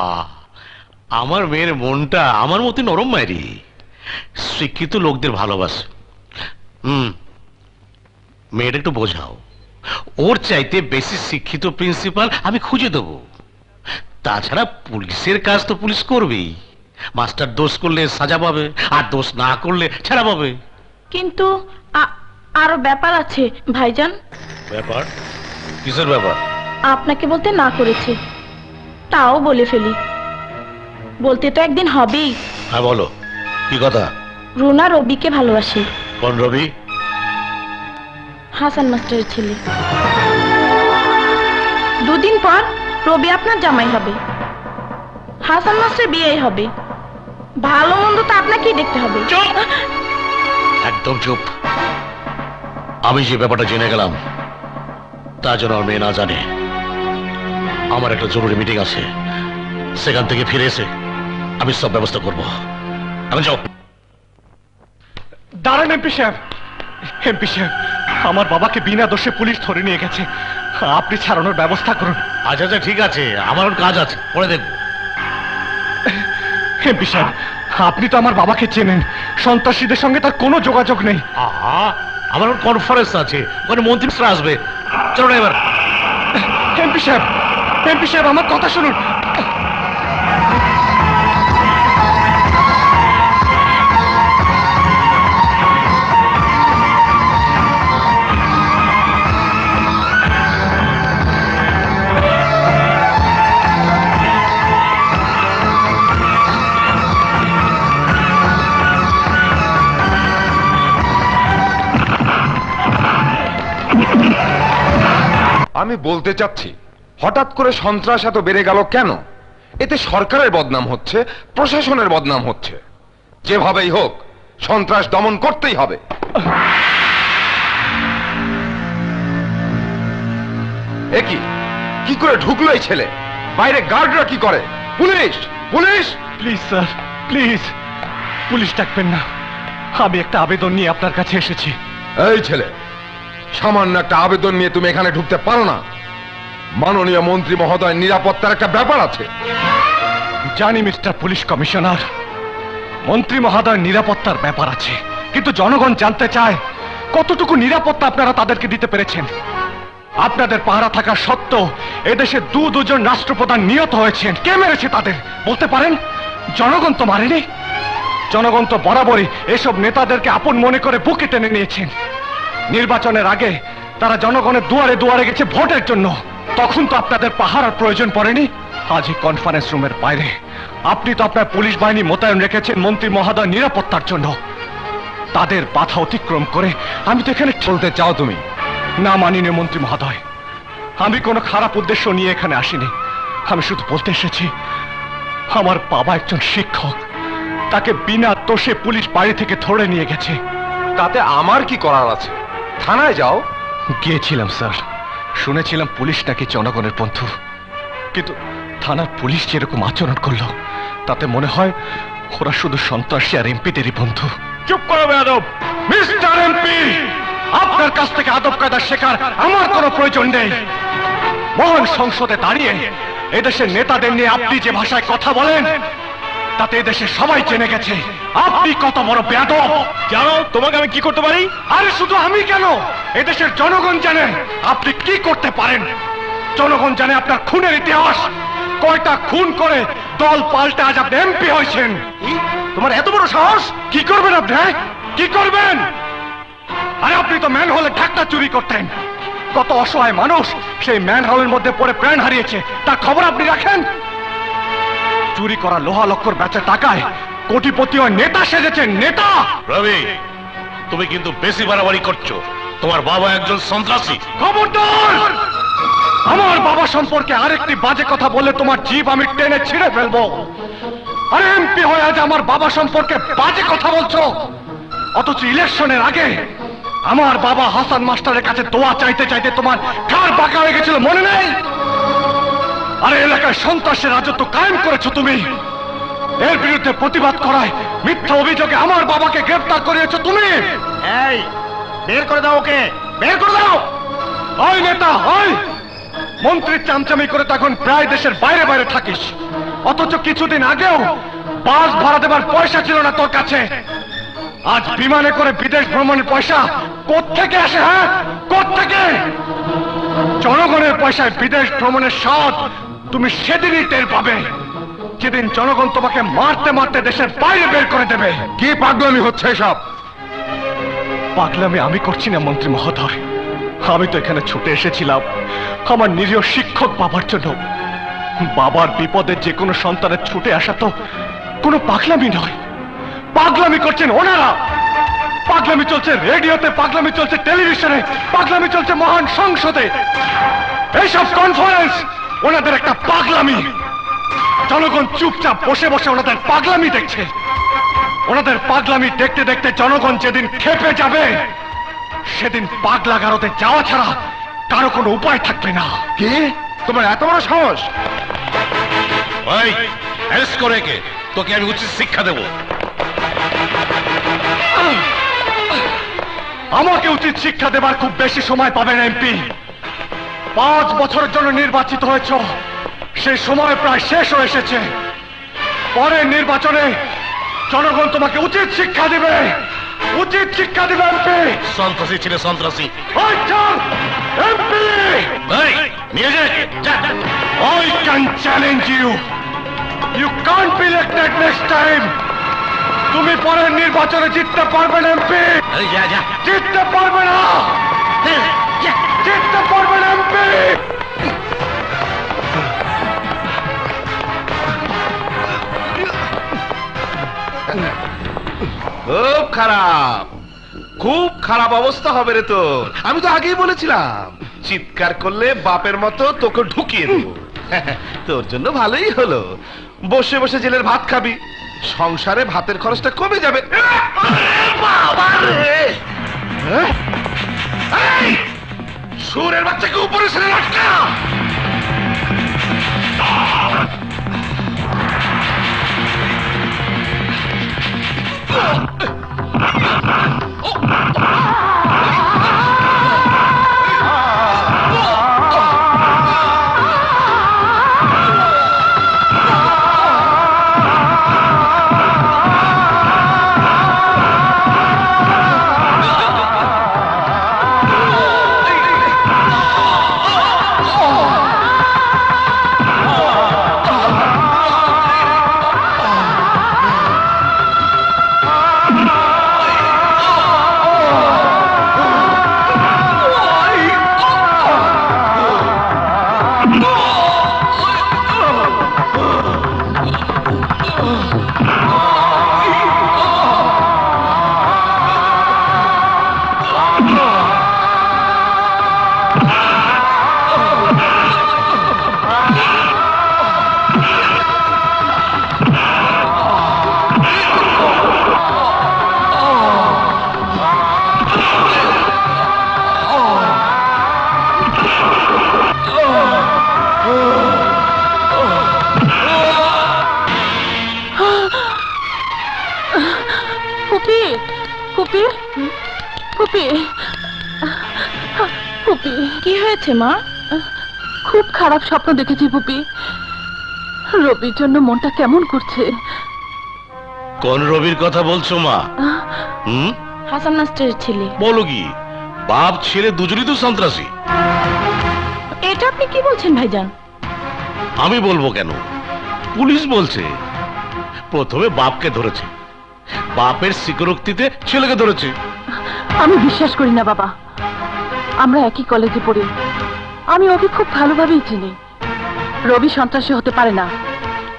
আমার মেয়ের মনটা আমার মতো নরম মায়েরই। শিক্ষিত লোকদের ভালোবাসে। মেয়েটা একটু বোঝাও। ওর চাইতে বেশি শিক্ষিত প্রিন্সিপাল আমি খুঁজে দেবো। তাছাড়া পুলিশের কাজ তো পুলিশ করবেই। মাস্টার দোষ করলে সাজা পাবে, আর দোষ না করলে ছাড়া পাবে। কিন্তু আরো ব্যাপার আছে ভাইজান। ব্যাপার? কিসের ব্যাপার? আপনাকে বলতে না করেছে, তাও বলে ফেলি। বলতে তো একদিন হবেই। হ্যাঁ বলো, কি কথা? রুনা রবিকে ভালোবাসে। কোন রবি? হাসান মাস্টারের ছেলে। দুদিন পর রবি আপনার জামাই হবে, হাসান মাস্টার বিয়ে হবে। ভালো মন্দ তো আপনাকেই দেখতে হবে। একদম চুপ। আমি যে ব্যাপারটা জেনে গেলাম তা যেন আর মেয়ে না জানে। আমার একটা জরুরি মিটিং আছে, সেখান থেকে ফিরে এসে আমি সব ব্যবস্থা করব। এখন যাও। দাঁড়ান এমপি সাহেব, এমপি সাহেব, আমার বাবাকে বিনা দোষে পুলিশ ধরে নিয়ে গেছে, আপনি ছাড়ানোর ব্যবস্থা করুন। আচ্ছা আচ্ছা ঠিক আছে, আমার কাজ আছে, পরে দেখব। এমপি সাহেব, আপনি তো আমার বাবাকে চেনেন, সন্ত্রাসীদের সঙ্গে তার কোনো যোগাযোগ নেই। আহা, আমার কনফারেন্স আছে, ওখানে মন্ত্রীরা আসবে। চলো না এবার। এমপি সাহেব, এমপি সাহেব, আমার কথা শুনুন। আমি বলতে চাচ্ছি, হঠাৎ করে সন্ত্রাস এত বেড়ে গেল কেন? এতে সরকারের বদনাম হচ্ছে, প্রশাসনের বদনাম হচ্ছে। যেভাবেই হোক সন্ত্রাস দমন করতেই হবে। একই কি করে ঢুকলো এই ছেলে? বাইরে গার্ডরা কি করে? Police, police! Please sir, please police ডাকবেন না। আমি একটা আবেদন নিয়ে আপনার কাছে এসেছি। এই ছেলে, সামান্য একটা আবেদন নিয়ে তুমি এখানে ঢুকতে পারো না। মাননীয় মন্ত্রী মহোদয়, নিরাপত্তার একটা ব্যাপার আছে। জানি মিস্টার পুলিশ কমিশনার, মন্ত্রী মহোদয় নিরাপত্তার ব্যাপার আছে, কিন্তু জনগণ জানতে চায় কতটুকু নিরাপত্তা আপনারা তাদেরকে দিতে পেরেছেন। আপনাদের পাহারা থাকা সত্ত্বেও এদেশে দুজন রাষ্ট্রপ্রধান নিহত হয়েছেন। কে মেরেছে তাদের বলতে পারেন? জনগণ তো মারেনি। জনগণ তো বরাবরই এসব নেতাদেরকে আপন মনে করে বুকে টেনে নিয়েছেন। নির্বাচনের আগে তারা জনগণের দুয়ারে দুয়ারে গেছে ভোটের জন্য, তখন তো আপনাদের পাহারার প্রয়োজন পড়েনি। আজ এই কনফারেন্স রুমের বাইরে আপনি তো আপনার পুলিশ বাহিনী মোতায়েন রেখেছেন মন্ত্রী মহোদয় নিরাপত্তার জন্য। তাদের বাধা অতিক্রম করে আমি তো এখানে চলতে চাও তুমি না? মাননীয় মন্ত্রী মহোদয়, আমি কোনো খারাপ উদ্দেশ্য নিয়ে এখানে আসিনি। আমি শুধু বলতে এসেছি, আমার বাবা একজন শিক্ষক, তাকে বিনা দোষে পুলিশ বাড়ি থেকে ধরে নিয়ে গেছে। তাতে আমার কি করার আছে? থানায় যাও। গিয়েছিলাম স্যার, শুনেছিলাম পুলিশ নাকি জনগণের বন্ধু, কিন্তু থানার পুলিশ যেরকম আচরণ করলো তাতে মনে হয় ওরা শুধু সন্ত্রাসী আর এমপিদেরই বন্ধু। চুপ করো বেয়াদব! মিস্টার এমপি, আপনার কাছ থেকে আদব কায়দা শেখার আমার কোনো প্রয়োজন নেই। মহান সংসদে দাঁড়িয়ে এদেশের নেতাদের নিয়ে আপনি যে ভাষায় কথা বলেন তাতে এদেশে সবাই জেনে গেছে আপনি কত বড় বেয়াদব। জানো তোমাকে আমি কি করতে পারি? আরে শুধু আমি কেন, এদেশের জনগণ জানে আপনি কি করতে পারেন। জনগণ জানে আপনার খুনের ইতিহাস, কয়টা খুন করে দল পাল্টে আজ আপনি এমপি হয়েছেন। তোমার এত বড় সাহস! কি করবেন আপনি? কি করবেন? আরে আপনি তো ম্যানহোলে ঢাকনা চুরি করতেন। কত অসহায় মানুষ সেই ম্যানহোলের মধ্যে পড়ে প্রাণ হারিয়েছে, তার খবর আপনি রাখেন? চুরি করা লোহা লক্কর বেচা টাকায় কোটিপতি ও নেতা সেজেছেন, নেতা। রবি, তুমি কিন্তু বেশি বাড়াবাড়ি করছো। তোমার বাবা একজন সন্ত্রাসী। খবরদার! আমার বাবা সম্পর্কে আরেকটি বাজে কথা বললে তোমার জিভ আমি টেনে ছিঁড়ে ফেলবো। আরে এমপি হয়ে আজ আমার বাবা সম্পর্কে বাজে কথা বলছো, অথচ ইলেকশনের আগে আমার বাবা হাসান মাস্টারের কাছে দোয়া চাইতে চাইতে তোমার ঘাড় বাঁকা হয়ে গেছিল, মনে নেই? আরে এলাকায় সন্ত্রাসের রাজত্ব কায়েম করেছো তুমি। এর বিরুদ্ধে প্রতিবাদ করায় মিথ্যা অভিযোগে আমার বাবাকে গ্রেফতার করিয়েছো তুমি। এই বের করে দাও ওকে, বের করে দাও। ওই নেতা, ওই মন্ত্রীর চামচামি করে তখন প্রায় দেশের বাইরে বাইরে থাকিস, অথচ কিছুদিন আগেও বাস ভাড়া দেবার পয়সা ছিল না তোর কাছে। আজ বিমানে করে বিদেশ ভ্রমণের পয়সা কোত্থেকে আসে? হ্যাঁ, কোত্থেকে? জনগণের পয়সায় বিদেশ ভ্রমণের স্বাদ তুমি সেদিনই টের পাবে, যেদিন জনগণ তোমাকে মারতে মারতে দেশের বাইরে বের করে দেবে। কি পাগলামি হচ্ছে এসব? পাগলামি আমি করছি না মন্ত্রী মহোদয়, আমি তো এখানে ছুটে এসেছিলাম আমার নিরীহ শিক্ষক বাবার জন্য। বাবার বিপদে যে কোনো সন্তানের ছুটে আসা তো কোনো পাগলামি নয়। পাগলামি করছেন ওনারা। পাগলামি চলছে রেডিওতে, পাগলামি চলছে টেলিভিশনে, পাগলামি চলছে মহান সংসদে। এইসব কনফারেন্স ওনাদের একটা পাগলামি। জনগণ চুপচাপ বসে বসে ওনাদের পাগলামি দেখছে। ওনাদের পাগলামি দেখতে দেখতে জনগণ যেদিন খেপে যাবে, সেদিন পাগলা গারোতে যাওয়া ছাড়া কারো কোনো উপায় থাকবে না। কি তোমার এত বড় সাহস? ওই অ্যারেস্ট করে কে? তোকে আমি উচিত শিক্ষা দেব। আমাকে উচিত শিক্ষা দেবার খুব বেশি সময় পাবেন এমপি। 5 বছরের জন্য নির্বাচিত হয়েছ, সেই সময় প্রায় শেষ হয়ে এসেছে। পরের নির্বাচনে জনগণ তোমাকে উচিত শিক্ষা দিবে, উচিত শিক্ষা দিবে এমপি। সন্ত্রাসী ছিল সন্ত্রাসী। এমপি নিয়ে যা। I can challenge you. You can't be elected next time. তুমি পরের নির্বাচনে জিততে পারবে না এমপি। জিততে পারবে না, জিততে পারবে না এমপি। খুব খারাপ, খুব খারাপ অবস্থা হবে রে তোর। আমি তো আগেই বলেছিলাম চিৎকার করলে বাপের মতো তোকে ঢুকিয়ে দেব। তোর জন্য ভালোই হলো, বসে বসে জেলের ভাত খাবি, সংসারে ভাতের খরচটা কমে যাবে। সুরের বাচ্চাকে উপরে ছেড়ে রাখা। কি হয়েছে মা? খুব খারাপ স্বপ্ন দেখেছি পুপি। রবির জন্য মনটা কেমন করছে। কোন রবির কথা বলছো মা? হাসান মাস্টারের ছেলে। বলো কি, বাপ ছেলে দুজনই তো সন্ত্রাসী। এটা আপনি কি বলছেন ভাইজান? আমি বলবো কেন, পুলিশ বলছে। প্রথমে বাপকে ধরেছে, বাপের স্বীকারোক্তিতে ছেলেকে ধরেছে। আমি বিশ্বাস করি না বাবা, আমরা একই কলেজে পড়ি, আমি ওকে খুব ভালোভাবেই চিনি। রবি সন্ত্রাসী হতে পারে না।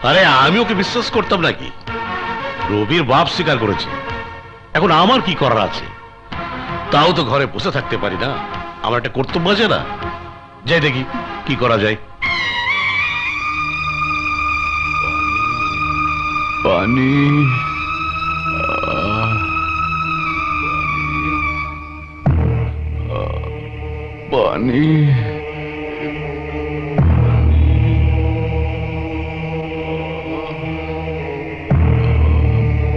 আরে আমি ওকে বিশ্বাস করতাম নাকি? রবির বাপ স্বীকার করেছে, এখন আমার কি করার আছে? তাও তো ঘরে বসে থাকতে পারি না, আমার একটা কর্তব্য আছে না? যাই দেখি কি করা যায়। পানি পানি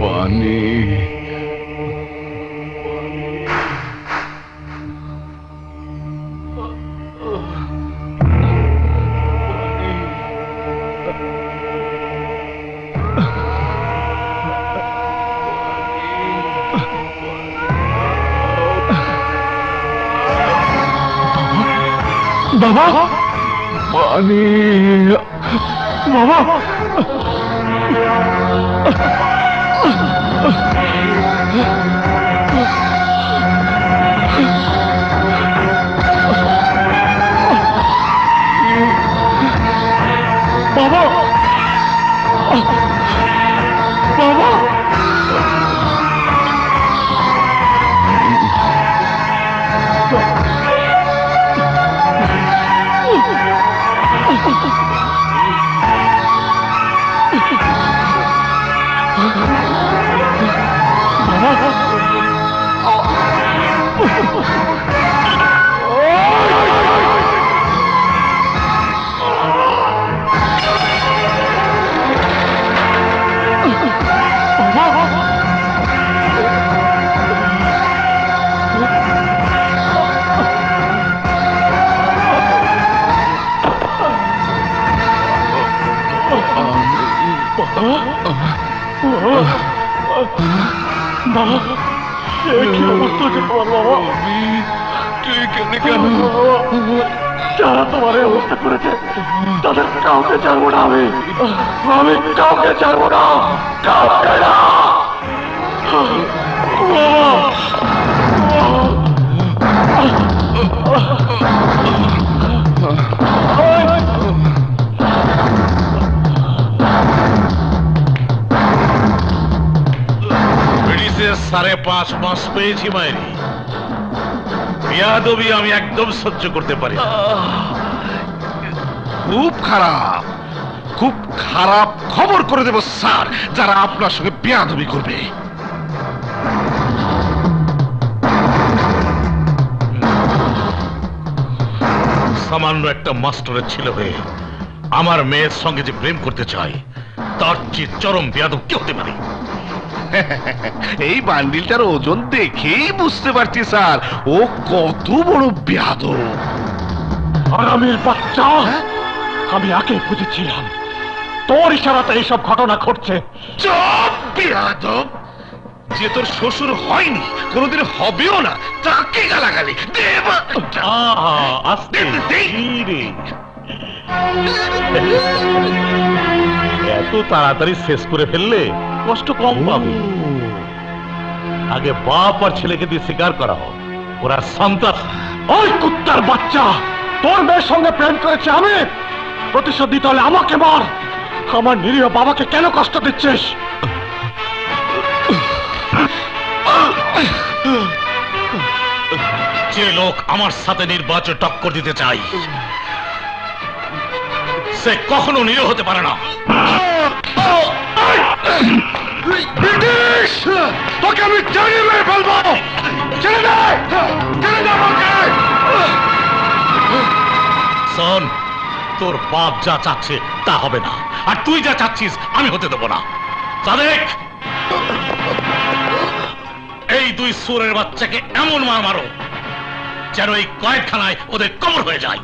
পানি বাবা, পানি বাবা বাবা বাবা যারা তোমার অবস্থা করেছে তাদের কাউকে ছাড়বো না আমি কাউকে ছাড়বো না কাউকে না ব্রিটিশের 5.5 মাস পেয়েছি মায়েরি। বেয়াদবি আমি একদম সহ্য করতে পারি না। খুব খারাপ, খুব খারাপ খবর করে দেব স্যার যারা আপনার সঙ্গে বেয়াদবি করবে। সামান্য একটা মাস্টারের ছেলে হয়ে আমার মেয়ের সঙ্গে যে প্রেম করতে চায় তার চেয়ে চরম বেয়াদব কি হতে পারে? এই বান্ডিলটার ওজন দেখেই বুঝতে পারছি স্যার ও কত বড় বেয়াদব। আরামের বাচ্চা, আমি আগে বুঝেছিলাম তোর ইশারাতে এইসব ঘটনা ঘটছে। চুপ বেয়াদব! যে তোর শ্বশুর হয়নি কোনোদিন হবেও না তাকে গালাগালি দেব। এত তাড়াতাড়ি শেষ করে ফেললে কষ্ট কম পাবে। আগে বাপ আর ছেলেকে দিয়ে স্বীকার করা হোক ওরা সন্তান। ওই কুত্তার বাচ্চা, তোর মেয়ের সঙ্গে প্রেম করেছে আমি, প্রতিশোধ দিতে হলে আমাকে মার। আমার নিরীহ বাবাকে কেন কষ্ট দিচ্ছিস? যে লোক আমার সাথে নির্বাচন টক্কর দিতে চাই সে কখনো নিরীহ হতে পারে না। ব্রিটিশ, তোকে আমি জানিয়ে মেরে ফেলবো। ছেড়ে দে, ছেড়ে দে আমাকে। শোন, তোর বাপ যা চাচ্ছে তা হবে না, আর তুই যা চাচ্ছিস আমি হতে দেবো না। সাদেক, এই দুই সুরের বাচ্চাকে এমন মার মারো যেন এই কয়েকখানায় ওদের কবর হয়ে যায়।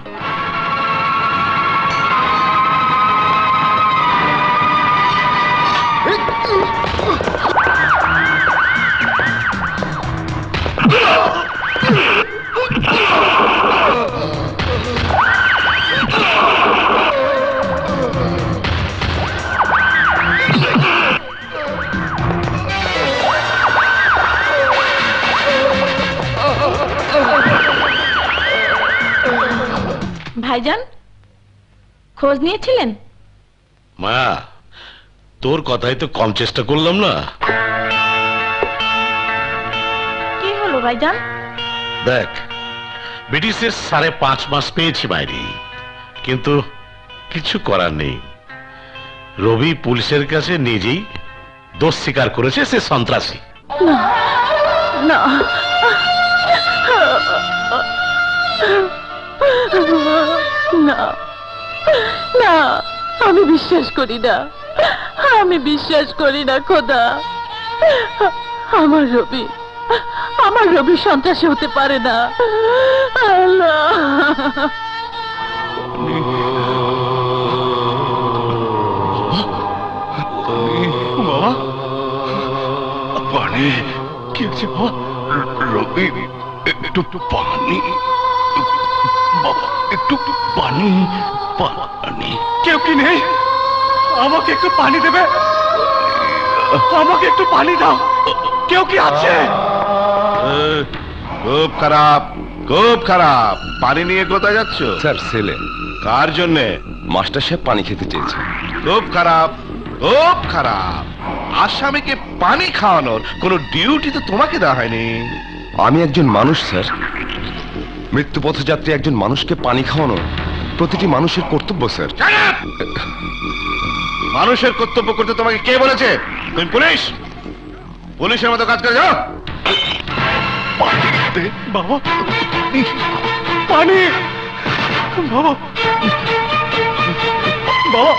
ভাইজান, খোঁজ নিয়েছিলেন? মা, তোর কথাই তো কম চেষ্টা করলাম না। কি হলো ভাইজান? দেখ, ব্রিটিশের 5.5 মাস পেয়েছি বাইরে, কিন্তু কিছু করার নেই। রবি পুলিশের কাছে নিজেই দোষ স্বীকার করেছে সে সন্ত্রাসী। না না, না না, আমি বিশ্বাস করি না, আমি বিশ্বাস করি না খোদা। আমার রবি সন্ত্রাসী হতে পারে না। আল্লাহ, বাবা, পানি কি আছে বাবা? রবি, একটু পানি বাবা, একটু পানি পানি। কেউ কি নেই? আমাকে একটু পানি দেবে? আমাকে একটু পানি দাও। কেউ কি আছে? খুব খারাপ, খুব খারাপ। পানি নিয়ে কোথায় যাচ্ছ? স্যার ছেলে। কার জন্যে? মাস্টার সাহেব পানি খেতে চেয়েছে। খুব খারাপ, খুব খারাপ। আসামিকে পানি খাওয়ানোর কোনো ডিউটি তো তোমাকে দেওয়া হয়নি। আমি একজন মানুষ স্যার, মৃত্যু পথযাত্রী একজন মানুষকে পানি খাওয়ানো প্রতিটি মানুষের কর্তব্য স্যার। মানুষের কর্তব্য করতে তোমাকে কে বলেছে? তুমি পুলিশ, পুলিশের মতো কাজ করে যাও। বাবা পানি, বাবা বাবা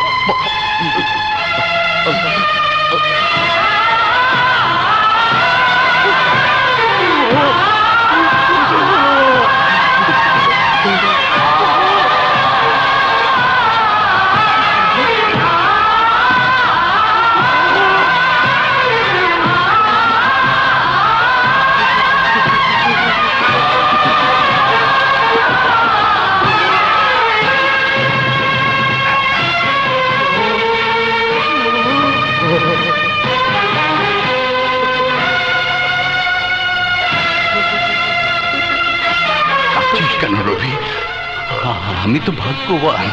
কেন রবি? আমি তো ভাগ্যবান,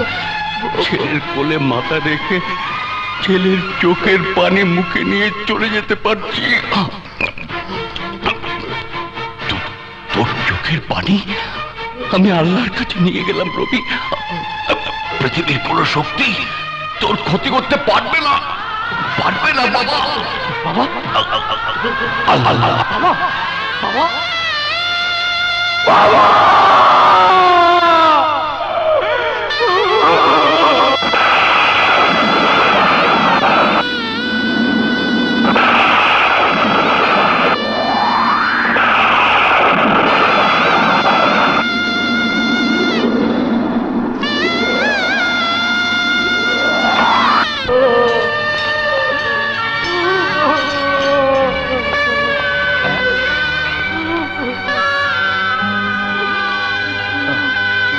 ছেলের কোলে মাথা রেখে ছেলের চোখের পানি মুখে নিয়ে চলে যেতে পারছি। তোর চোখের পানি আমি আল্লাহর কাছে নিয়ে গেলাম রবি। পৃথিবীর কোনো শক্তি তোর ক্ষতি করতে পারবে না, পারবে না বাবা। বাবা আল্লাহ বাবা, বাবা বাবা।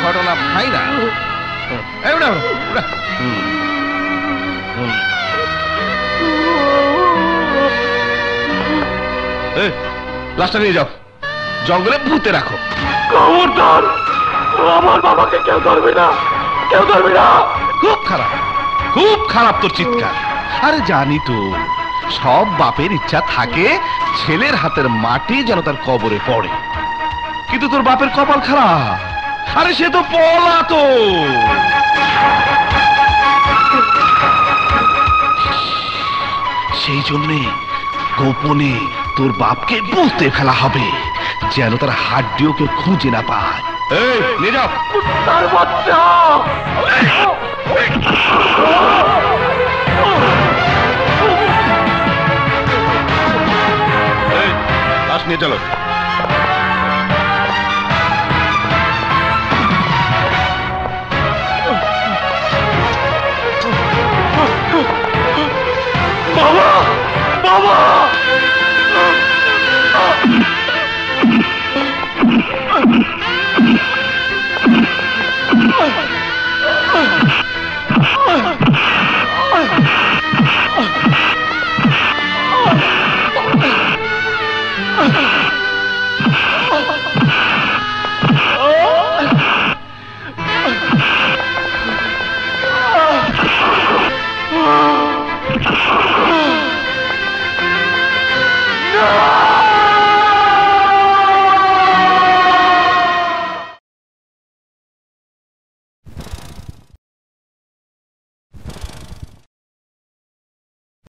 ঘটনা ভাইরা লাশটা নিয়ে যাও, জঙ্গলে পুঁতে রাখো। খবরদার, আমার বাবাকে কেউ ধরবে না, কেউ ধরবে না। খুব খারাপ, খুব খারাপ তোর চিৎকার। আরে জানি তো সব বাপের ইচ্ছা থাকে ছেলের হাতের মাটি যেন তার কবরে পড়ে, কিন্তু তোর বাপের কপাল খারাপ। আরে সে তো পলাতো। সেই জন্যে গোপনে তোর বাপকে পুঁতে ফেলা হবে, যেন তার হাড্ডিও কেউ খুঁজে না পায়। এই নিয়ে যাও। তার বাচ্চা লাশ নিয়ে চলো।